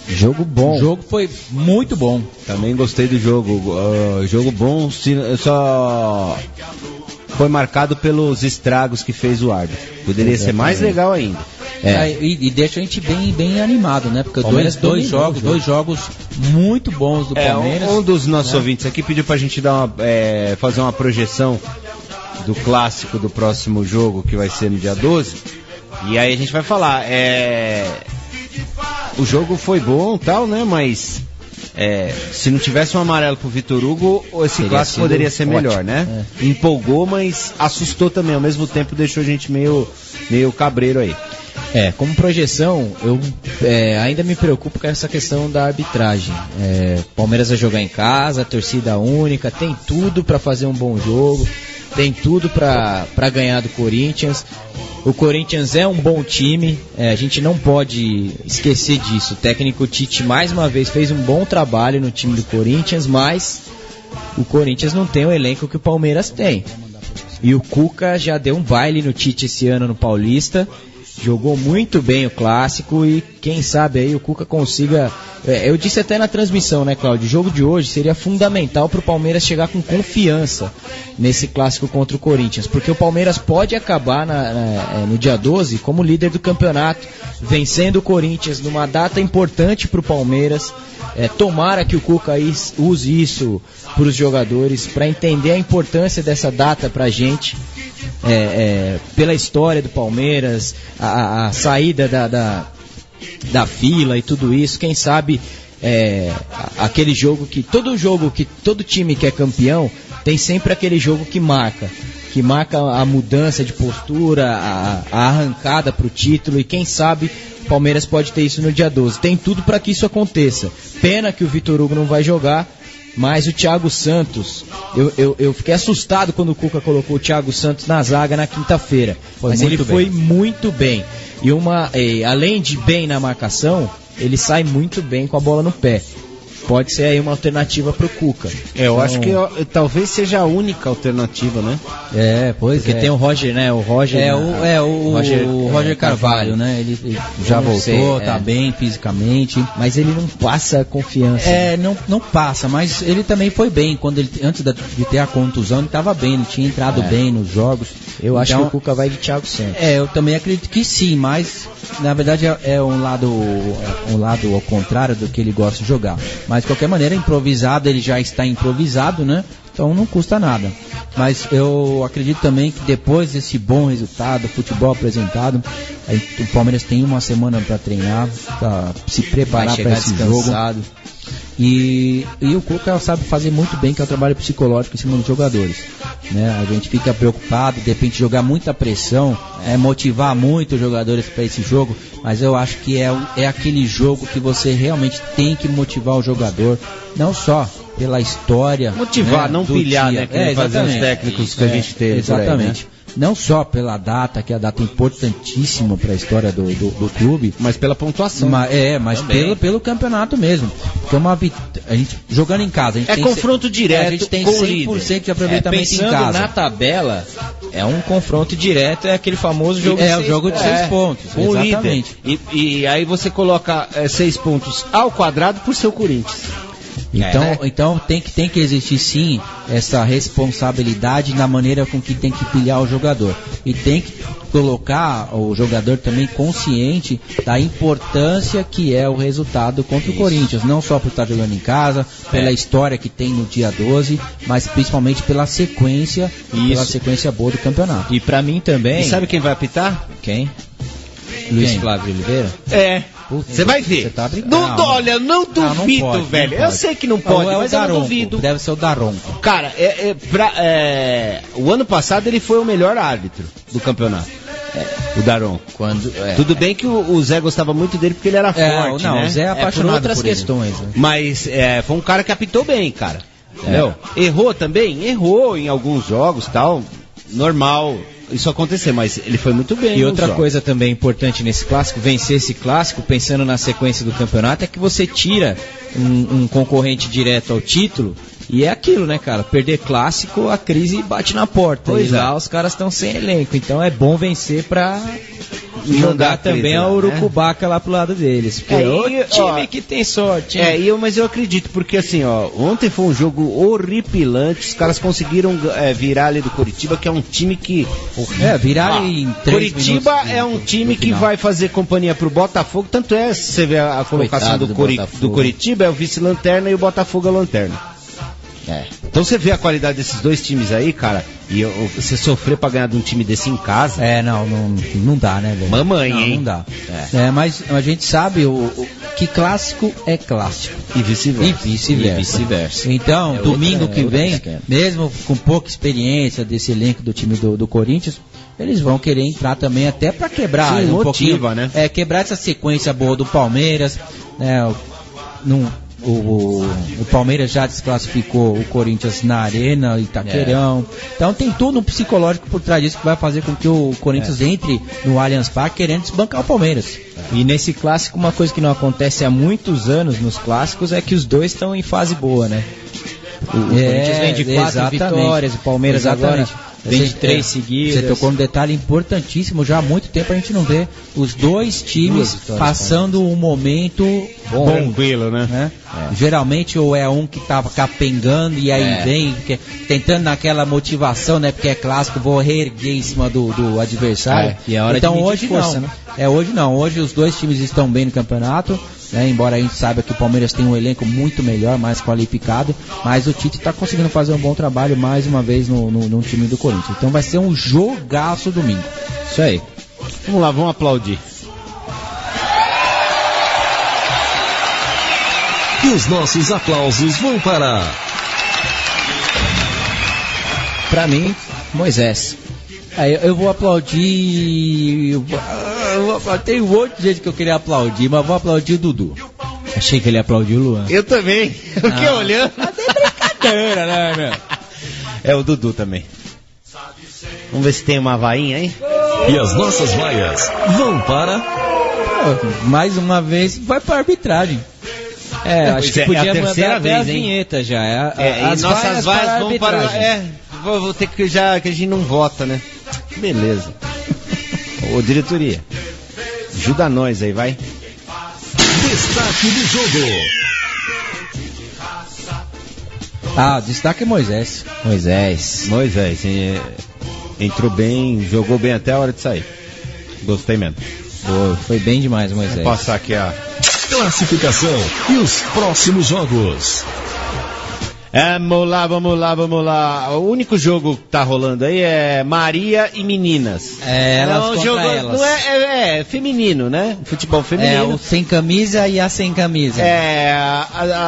Jogo bom. O jogo foi muito bom. Também gostei do jogo. Jogo bom, só foi marcado pelos estragos que fez o árbitro. Poderia ser mais legal ainda. E deixa a gente bem animado, né? Porque dois jogos muito bons do Palmeiras. Um dos nossos ouvintes aqui pediu pra gente fazer uma projeção do clássico do próximo jogo, que vai ser no dia 12. E aí a gente vai falar. O jogo foi bom e tal, né? Mas se não tivesse um amarelo pro Vitor Hugo, esse clássico poderia ser melhor, né? Empolgou, mas assustou também. Ao mesmo tempo deixou a gente meio cabreiro aí. Como projeção, eu ainda me preocupo com essa questão da arbitragem. Palmeiras vai jogar em casa, torcida única, tem tudo para fazer um bom jogo, tem tudo para ganhar do Corinthians. O Corinthians é um bom time, a gente não pode esquecer disso. O técnico Tite mais uma vez fez um bom trabalho no time do Corinthians, mas o Corinthians não tem o elenco que o Palmeiras tem. E o Cuca já deu um baile no Tite esse ano no Paulista. Jogou muito bem o clássico e quem sabe aí o Cuca consiga... eu disse até na transmissão, né, Cláudio? O jogo de hoje seria fundamental para o Palmeiras chegar com confiança nesse clássico contra o Corinthians, porque o Palmeiras pode acabar no dia 12 como líder do campeonato, vencendo o Corinthians numa data importante para o Palmeiras. Tomara que o Cuca use isso para os jogadores, para entender a importância dessa data para a gente. Pela história do Palmeiras, a saída da fila e tudo isso, quem sabe aquele jogo que todo time que é campeão tem sempre aquele jogo que marca a mudança de postura, a arrancada para o título, e quem sabe o Palmeiras pode ter isso no dia 12. Tem tudo para que isso aconteça. Pena que o Vitor Hugo não vai jogar, mas o Thiago Santos, eu fiquei assustado quando o Cuca colocou o Thiago Santos na zaga na quinta-feira, mas ele foi muito bem. E além de bem na marcação, ele sai muito bem com a bola no pé. Pode ser aí uma alternativa pro Cuca. Eu acho que talvez seja a única alternativa, né? Porque tem o Roger, né? O Roger. O Roger Carvalho, né? Ele já voltou, tá bem fisicamente. Mas ele não passa confiança. Não passa, mas ele também foi bem. Antes de ter a contusão, ele tava bem, ele tinha entrado bem nos jogos. Eu acho que o Cuca vai de Thiago Santos. Eu também acredito que sim, mas na verdade é um lado ao contrário do que ele gosta de jogar. Mas de qualquer maneira, improvisado, ele já está improvisado, né? Então não custa nada. Mas eu acredito também que depois desse bom resultado, futebol apresentado, o Palmeiras tem uma semana para treinar, para se preparar para esse jogo. E o Cuca sabe fazer muito bem, que é o trabalho psicológico em cima dos jogadores, né? A gente fica preocupado, de repente jogar muita pressão, motivar muito os jogadores para esse jogo, mas eu acho que é aquele jogo que você realmente tem que motivar o jogador, não só pela história, motivar, né, não pilhar, dia, né, que fazer os técnicos que a gente teve. Exatamente. Aí, né? Não só pela data, que é a data importantíssima para a história do clube, mas pela pontuação. Mas pelo campeonato mesmo. Porque a gente jogando em casa, a gente tem confronto direto. A gente tem 100% de aproveitamento em casa. Na tabela, é um confronto direto, é aquele famoso jogo o jogo de 6 pontos. Exatamente. E aí você coloca 6 pontos ao quadrado por seu Corinthians. Então tem que existir sim essa responsabilidade na maneira com que tem que pilhar o jogador. E tem que colocar o jogador também consciente da importância que é o resultado contra o Corinthians. Não só por estar jogando em casa, pela história que tem no dia 12, mas principalmente pela sequência, pela sequência boa do campeonato. E pra mim também... E sabe quem vai apitar? Quem? Luiz Flávio Oliveira? Você vai ver. Você tá brincando. Olha, não duvido, não pode, velho. Eu sei que não pode, mas eu não duvido. Deve ser o Daronco. Cara, o ano passado ele foi o melhor árbitro do campeonato. O Daronco. Tudo bem que o Zé gostava muito dele porque ele era forte, né? O Zé é apaixonado por outras questões. Né? Mas foi um cara que apitou bem, cara. Entendeu? Errou também? Errou em alguns jogos, tal. Normal isso acontecer, mas ele foi muito bem. E outra coisa também importante nesse clássico, vencer esse clássico, pensando na sequência do campeonato, é que você tira um concorrente direto ao título, e é aquilo, né, cara? Perder clássico, a crise bate na porta. E lá os caras estão sem elenco, então é bom vencer pra jogar também a urucubaca lá pro lado deles. Porque é o time que tem sorte. Mas eu acredito, porque assim, ontem foi um jogo horripilante, os caras conseguiram virar ali do Coritiba, que é um time que... virar em 3 Coritiba minutos é um time que vai fazer companhia pro Botafogo, tanto se você vê a colocação do Coritiba, é o vice-lanterna e o Botafogo é a lanterna. Então você vê a qualidade desses dois times aí, cara, e você sofrer pra ganhar de um time desse em casa. Não dá, né, velho? Mamãe, hein? Não dá. Mas a gente sabe que clássico é clássico. E vice-versa. Então, domingo que vem, mesmo com pouca experiência desse elenco do time do Corinthians, eles vão querer entrar também até pra quebrar pouquinho, né? Quebrar essa sequência boa do Palmeiras, né? O Palmeiras já desclassificou o Corinthians na Arena, Itaquerão. Então tem tudo um psicológico por trás disso que vai fazer com que o Corinthians entre no Allianz Parque querendo desbancar o Palmeiras. E nesse clássico, uma coisa que não acontece há muitos anos nos clássicos é que os dois estão em fase boa, né? O Corinthians vem de 4 vitórias, o Palmeiras agora vem de 3 seguidas. Você tocou num detalhe importantíssimo. Já há muito tempo a gente não vê os dois times passando um momento bom, tranquilo, né? Geralmente ou é um que tava capengando e aí vem tentando naquela motivação, né? Porque é clássico, vou reerguer em cima do adversário. E é hora então de hoje força, não. Né? Hoje não. Hoje os dois times estão bem no campeonato. Embora a gente saiba que o Palmeiras tem um elenco muito melhor, mais qualificado, mas o Tite está conseguindo fazer um bom trabalho mais uma vez no time do Corinthians. Então vai ser um jogaço domingo. Isso aí. Vamos lá, vamos aplaudir. E os nossos aplausos vão para mim, Moisés. Eu vou aplaudir. Tem um monte de gente que eu queria aplaudir, mas vou aplaudir o Dudu. Achei que ele ia aplaudir o Luan. Eu também. Eu fiquei olhando. Tem brincadeira, né, meu? É o Dudu também. Vamos ver se tem uma vainha aí. E as nossas vaias vão para... Mais uma vez, vai para a arbitragem. Acho que podia mandar até a vinheta já. As nossas vaias vão para... Vou ter que já que a gente não vota, né? Beleza. Ô, diretoria, ajuda nós aí, vai. Destaque do jogo. Destaque é Moisés. Entrou bem, jogou bem até a hora de sair. Gostei mesmo. Foi bem demais, Moisés. Vou passar aqui a classificação e os próximos jogos. Vamos lá. O único jogo que tá rolando aí é Maria e Meninas. Elas um contra jogo, elas. não é feminino, né? Futebol É, feminino. o sem camisa e a sem camisa.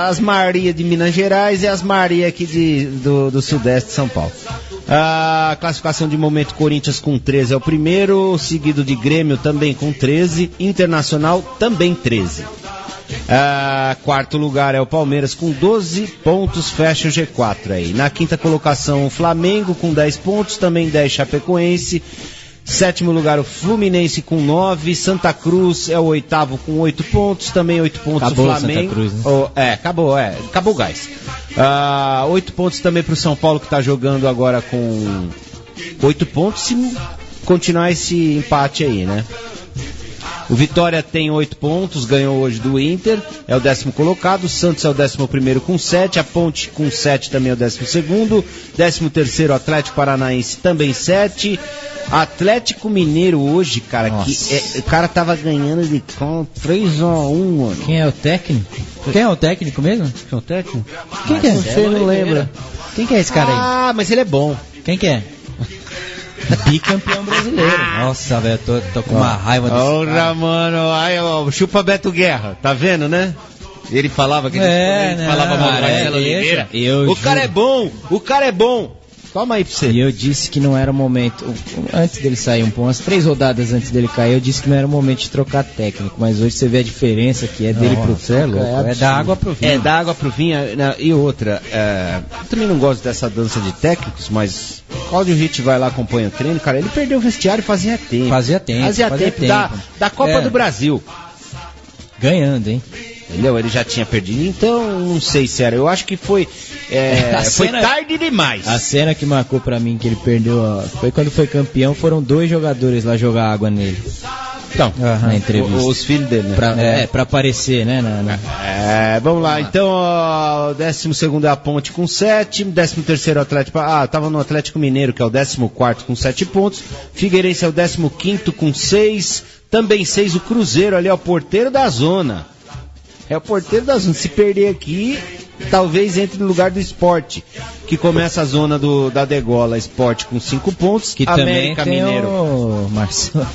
As Maria de Minas Gerais e as Maria aqui do Sudeste de São Paulo. A classificação de momento: Corinthians com 13 é o primeiro, seguido de Grêmio também com 13, Internacional também 13. Quarto lugar é o Palmeiras com 12 pontos, fecha o G4 aí. Na quinta colocação o Flamengo com 10 pontos, também 10 Chapecoense. Sétimo lugar o Fluminense com 9, Santa Cruz é o oitavo com 8 pontos, também 8 pontos Acabou o Flamengo. Santa Cruz, né? Acabou o gás. 8 pontos também pro São Paulo, que tá jogando agora com 8 pontos, se continuar esse empate aí, né? O Vitória tem 8 pontos, ganhou hoje do Inter, é o 10º colocado. O Santos é o 11º com 7, a Ponte com 7 também é o 12º. 13º Atlético Paranaense também 7. Atlético Mineiro hoje, cara, o cara tava ganhando de 3-1, mano. Quem é o técnico? Quem é o técnico mesmo? Quem é o técnico? Quem que é? Você não lembra. Quem que é esse cara aí? Mas ele é bom. Quem que é? Bicampeão brasileiro. Nossa, velho, tô com uma raiva desse cara. Ora, mano, chupa Beto Guerra, tá vendo, né? Ele falava que ele falava mal do Marcelo Oliveira. O cara é bom. Toma aí pra você. E eu disse que não era o momento, antes dele sair umas 3 rodadas antes dele cair, eu disse que não era o momento de trocar técnico, mas hoje você vê a diferença que é dele pro Celo. É da água pro vinho. É da água pro vinho. E outra, eu também não gosto dessa dança de técnicos, mas Cláudio Ritt vai lá, acompanha o treino, cara, ele perdeu o vestiário fazia tempo. Fazia tempo. Da Copa do Brasil. Ganhando, hein? Entendeu? Ele já tinha perdido, então não sei se era. Eu acho que foi tarde demais. A cena que marcou pra mim que ele perdeu, foi quando foi campeão, foram 2 jogadores lá jogar água nele. Então, na entrevista. Os filhos dele, né? Pra aparecer, né? Vamos lá, então o 12º é a Ponte com 7, 13º Atlético, tava no Atlético Mineiro, que é o 14º com 7 pontos, Figueirense é o 15º com 6, também 6 o Cruzeiro, ali é o porteiro da zona. É o porteiro da zona. Se perder aqui, talvez entre no lugar do Sport, que começa a zona da degola. Sport com 5 pontos, que América também tem Mineiro. O Marcelo.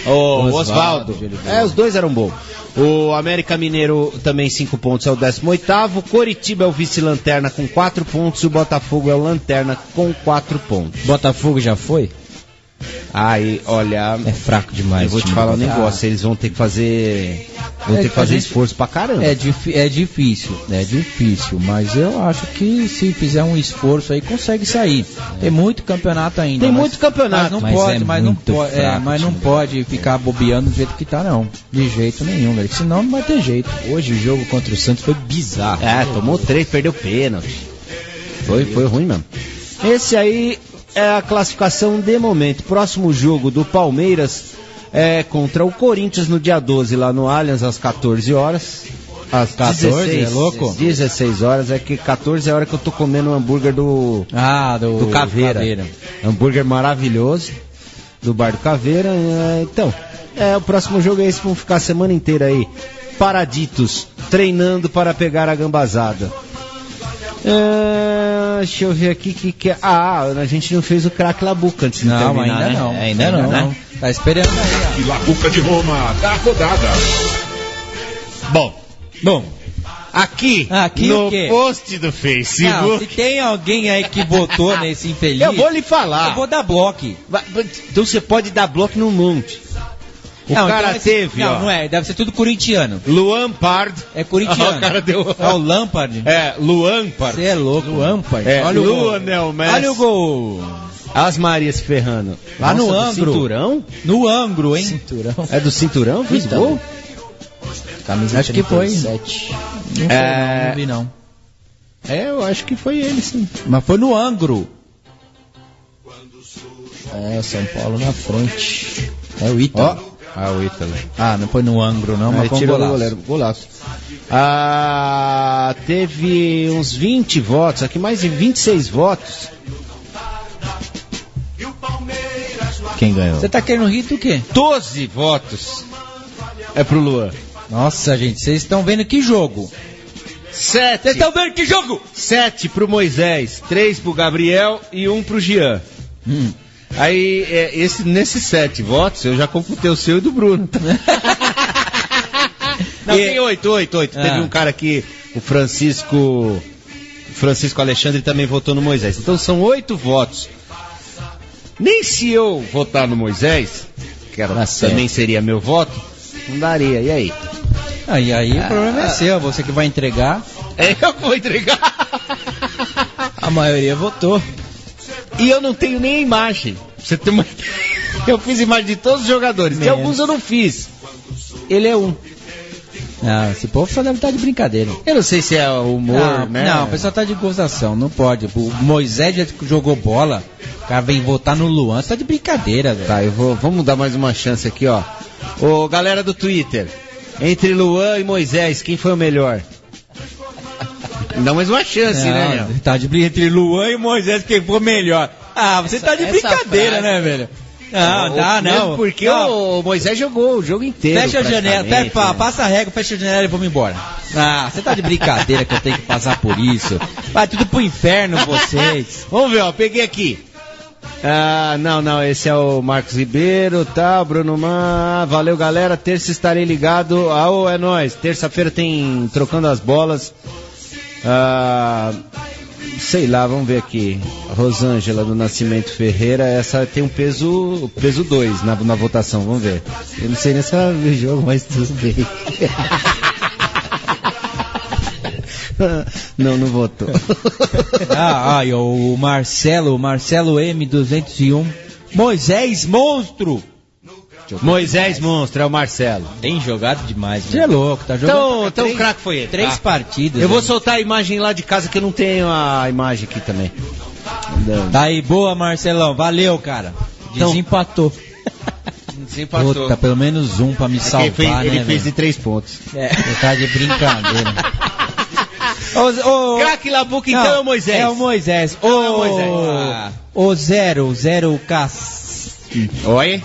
O Osvaldo. Os dois eram bons. O América Mineiro também 5 pontos, é o 18º. Coritiba é o vice-lanterna com 4 pontos. E o Botafogo é o lanterna com 4 pontos. Botafogo já foi? Aí, olha... É fraco demais. Eu vou te falar um negócio, eles vão ter que fazer... esforço pra caramba. É difícil, mas eu acho que se fizer um esforço aí, consegue sair. Tem muito campeonato ainda. Mas não pode ficar bobeando do jeito que tá, não. De jeito nenhum, velho. Senão não vai ter jeito. Hoje o jogo contra o Santos foi bizarro. Tomou 3, perdeu pênalti. Foi ruim mesmo. Esse aí é a classificação de momento. Próximo jogo do Palmeiras é contra o Corinthians no dia 12, lá no Allianz, às 14 horas. Às 14, 16, é louco? 16 horas, é que 14 é a hora que eu tô comendo o hambúrguer do Caveira. Hambúrguer maravilhoso, do bar do Caveira. Então, o próximo jogo é esse, vamos ficar a semana inteira aí, paraditos, treinando para pegar a gambazada. Deixa eu ver aqui que a gente não fez o craque Labuca antes de terminar, ainda né? não. Ainda não. Tá esperando aí, ó. Labuca de Roma, da rodada. Bom, aqui no post do Facebook... Não, se tem alguém aí que votou nesse infeliz... Eu vou lhe falar. Eu vou dar bloco. Então você pode dar bloco num monte. O cara então teve, ó. Não é, deve ser tudo corintiano. Luan Pard. É corintiano. O cara deu... É o Lampard. Luan Pard. Você é louco. Luan Pard. Olha o Lionel Messi. Olha o gol. As Marias ferrando. Lá no Angro. Cinturão? No Angro, hein? Cinturão. É do cinturão? Fez gol? Camisa acho que foi. 37. Não vi não. Eu acho que foi ele, sim. Mas foi no Angro. O São Paulo na frente. É o Ítalo. O Ítalo. Não foi no Angro, não, mas foi um tirou do goleiro. Golaço. Teve uns 20 votos, aqui mais de 26 votos. Quem ganhou? Você tá querendo rir do quê? 12 votos. É pro Luan. Nossa, gente, vocês estão vendo que jogo? 7. Vocês estão vendo que jogo? 7 pro Moisés, 3 pro Gabriel e 1 pro Jean. Aí, nesses 7 votos, eu já computei o seu e do Bruno. Não, tem 8. Teve um cara aqui, o Francisco Alexandre também votou no Moisés. Então são 8 votos. Nem se eu votar no Moisés, que também seria meu voto, não daria. E aí? E aí o problema é seu, você que vai entregar. Eu vou entregar. A maioria votou. E eu não tenho nem a imagem. Você tem uma... Eu fiz imagem de todos os jogadores. De alguns eu não fiz. Ele é um. Esse povo só deve estar de brincadeira. Eu não sei se é humor, né? Não, o pessoal tá de gozação, não pode. O Moisés já jogou bola, o cara vem votar no Luan, você tá de brincadeira, velho. Tá, vamos dar mais uma chance aqui, ó. Ô, galera do Twitter, entre Luan e Moisés, quem foi o melhor? Dá mais uma chance, né? Tá de brincadeira entre Luan e Moisés, quem foi melhor? Você tá de brincadeira, né, velho? Não. Porque o Moisés jogou o jogo inteiro. Fecha a janela, passa a régua, fecha a janela e vamos embora. Você tá de brincadeira que eu tenho que passar por isso. Vai tudo pro inferno, vocês. Vamos ver, ó, peguei aqui. Não, esse é o Marcos Ribeiro, tá, Bruno valeu, galera, terça estarei ligado. É nóis, terça-feira tem Trocando as Bolas. Sei lá, vamos ver aqui. Rosângela do Nascimento Ferreira, essa tem um peso 2 na votação, vamos ver. Eu não sei nem se ela viu o jogo, mas tudo bem. Não votou. O Marcelo M201. Moisés Monstro. Moisés Monstro, é o Marcelo. Tem jogado demais. Você é louco, tá jogando. Então o craque foi ele. 3 partidas. Eu vou soltar a imagem lá de casa que eu não tenho a imagem aqui também. Aí, boa, Marcelão. Valeu, cara. Desempatou. Puta, pelo menos um pra me salvar, ele fez de 3 pontos. Você tá de brincadeira. Craque Labuca, então é o Moisés. É o Moisés. O Zero K. Oi?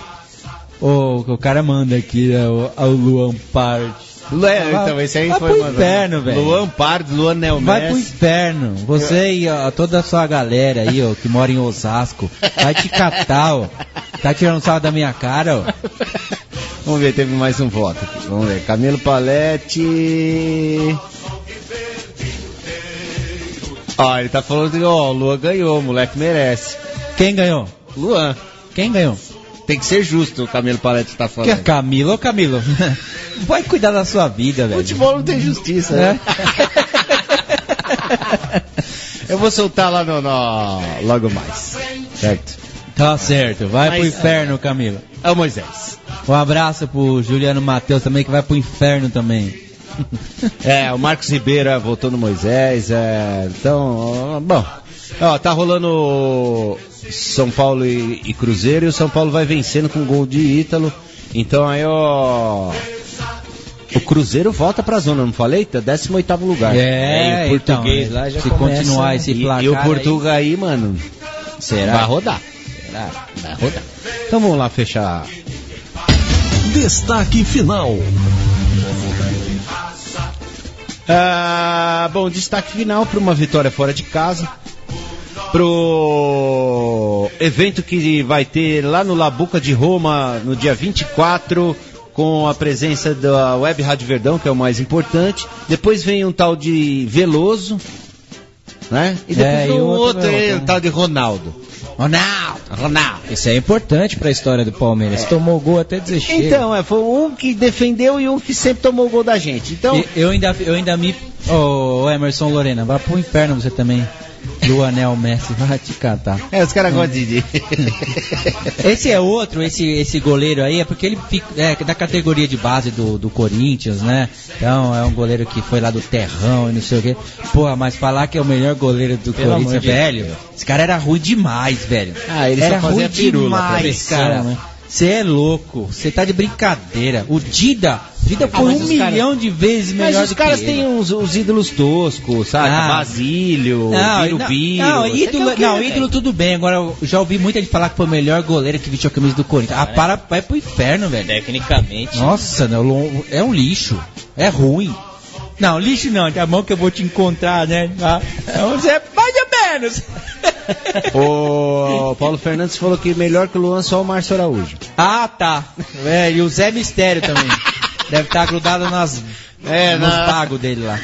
O cara manda aqui, o Luan Pardo. Então esse aí vai foi pro inferno, velho. Luan Pardo, Luan Nelmes. Vai pro inferno. Você e toda a sua galera aí, ó, que mora em Osasco, vai te catar, ó. Tá tirando sarro da minha cara, ó. Vamos ver, teve mais um voto aqui. Vamos ver. Camilo Paletti. Ele tá falando que o Luan ganhou, o moleque merece. Quem ganhou? Luan. Quem ganhou? Tem que ser justo, o Camilo Paletti tá falando. Que é Camilo? Ô, Camilo, vai cuidar da sua vida, velho. Futebol não tem justiça, né? Eu vou soltar lá no logo mais, certo? Tá certo, vai pro inferno, Camilo. É o Moisés. Um abraço pro Juliano Matheus também, que vai pro inferno também. O Marcos Ribeiro votou no Moisés, então, bom. Tá rolando São Paulo e Cruzeiro, e o São Paulo vai vencendo com gol de Ítalo. Então aí, o Cruzeiro volta pra zona, não falei? Tá 18º lugar. E o português lá já se começa, continuar esse placar. E o Portugal aí, mano, será? Vai rodar. Vai rodar. Então vamos lá fechar. Destaque final. Bom, destaque final para uma vitória fora de casa, pro evento que vai ter lá no Labuca de Roma no dia 24, com a presença da Web Rádio Verdão, que é o mais importante. Depois vem um tal de Veloso, né? E depois vem um tal de Ronaldo. Isso é importante pra história do Palmeiras. Tomou gol até dizer chega. Então, foi um que defendeu e um que sempre tomou gol da gente. Então, eu ainda me... Emerson Lorena, vai pro inferno você também. Luanel Messi, vai te catar. Os caras gostam de... Esse é outro, esse goleiro aí, é porque ele é da categoria de base do Corinthians, né? Então é um goleiro que foi lá do terrão e não sei o quê. Porra, mas falar que é o melhor goleiro do Corinthians, velho, esse cara era ruim demais, velho. Ele era só fazia ruim pirula demais, cara. Né? Você é louco, você tá de brincadeira. O Dida foi 1 milhão de vezes melhor do que ele. Mas os caras têm os ídolos toscos, sabe? Basílio, ídolo tudo bem. Agora, eu já ouvi muita gente falar que foi o melhor goleiro que vestiu a camisa do Corinthians. Vai pro inferno, velho. Tecnicamente. Nossa, é um lixo. É ruim. Não, lixo não, tá bom que eu vou te encontrar, né? Então você é mais ou menos. O Paulo Fernandes falou que melhor que o Luan só o Márcio Araújo. Ah, tá. E o Zé Mistério também. Deve estar grudado nos pagos dele lá.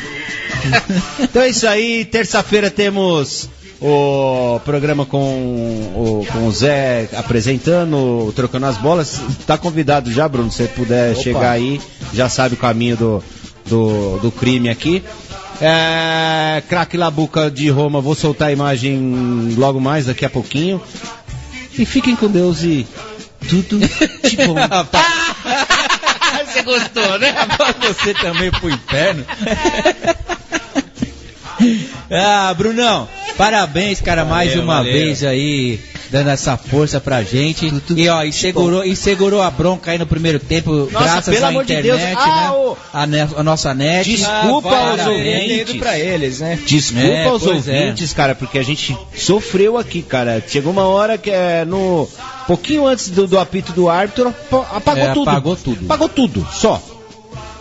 Então é isso aí, terça-feira temos o programa com o Zé apresentando, trocando as bolas. Tá convidado já, Bruno, se você puder chegar aí, já sabe o caminho do crime aqui. Craque Labuca de Roma, vou soltar a imagem logo mais, daqui a pouquinho. E fiquem com Deus e tudo de bom. Você gostou, né? Você também pro inferno. Brunão, parabéns, cara, mais uma vez aí, dando essa força pra gente. E segurou a bronca aí no primeiro tempo. Nossa, graças à internet, de né? A nossa net. Desculpa aos ouvintes. Pra eles, né? Desculpa aos ouvintes, cara, porque a gente sofreu aqui, cara. Chegou uma hora que pouquinho antes do apito do árbitro, apagou tudo, só.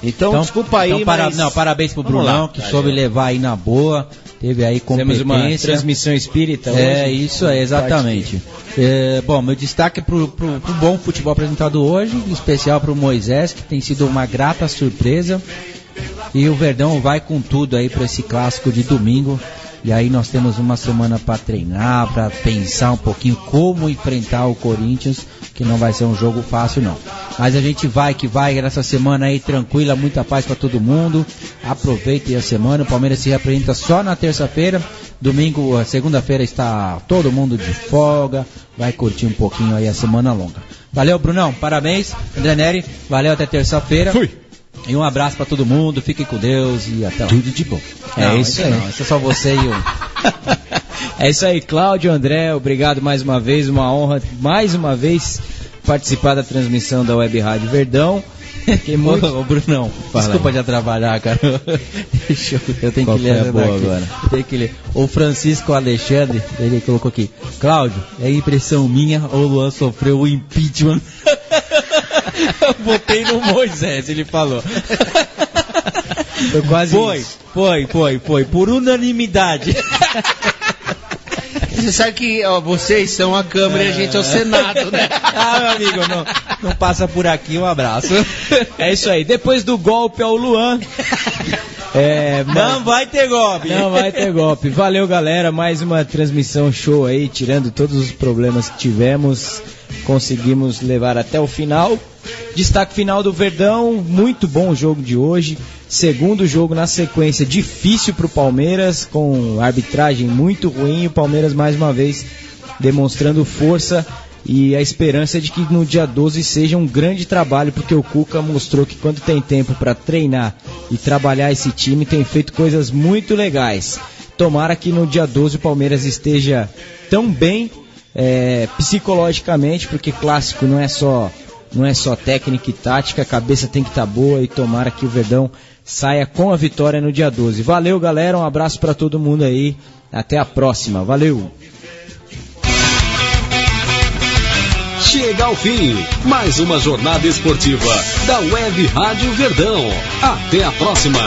Então desculpa aí, mas... parabéns pro Brunão, que soube levar aí na boa, teve aí competência. Temos uma transmissão espírita hoje. Isso aí, exatamente. Bom, meu destaque é pro bom futebol apresentado hoje, em especial pro Moisés, que tem sido uma grata surpresa. E o Verdão vai com tudo aí para esse clássico de domingo. E aí nós temos uma semana para treinar, para pensar um pouquinho como enfrentar o Corinthians, que não vai ser um jogo fácil não. Mas a gente vai nessa semana aí tranquila, muita paz para todo mundo. Aproveitem a semana, o Palmeiras se representa só na terça-feira. Domingo, segunda-feira está todo mundo de folga, vai curtir um pouquinho aí a semana longa. Valeu, Brunão, parabéns. André Neri, valeu, até terça-feira. Fui. E um abraço pra todo mundo, fiquem com Deus e até lá. Tudo de bom. Isso aí. Isso é só você e eu. É isso aí, Cláudio, André, obrigado mais uma vez, uma honra mais uma vez participar da transmissão da Web Rádio Verdão. Ô, Brunão, desculpa de atrapalhar, cara. Eu tenho que ler agora. O Francisco Alexandre, ele colocou aqui: Cláudio, é impressão minha ou o Luan sofreu o impeachment? Eu botei no Moisés, ele falou. Foi quase isso. Foi, por unanimidade. Você sabe que vocês são a Câmara e a gente é o Senado, né? Meu amigo, não passa por aqui, um abraço. É isso aí, depois do golpe ao Luan... Não vai ter golpe. Não vai ter golpe. Valeu, galera, mais uma transmissão show aí, tirando todos os problemas que tivemos, conseguimos levar até o final. Destaque final do Verdão, muito bom o jogo de hoje. Segundo jogo na sequência, difícil pro Palmeiras, com arbitragem muito ruim. O Palmeiras mais uma vez demonstrando força e a esperança de que no dia 12 seja um grande trabalho, porque o Cuca mostrou que quando tem tempo para treinar e trabalhar esse time, tem feito coisas muito legais. Tomara que no dia 12 o Palmeiras esteja tão bem psicologicamente, porque clássico não é só técnica e tática, a cabeça tem que estar boa, e tomara que o Verdão saia com a vitória no dia 12. Valeu, galera, um abraço para todo mundo aí, até a próxima, valeu! Chega ao fim, mais uma jornada esportiva da Web Rádio Verdão. Até a próxima!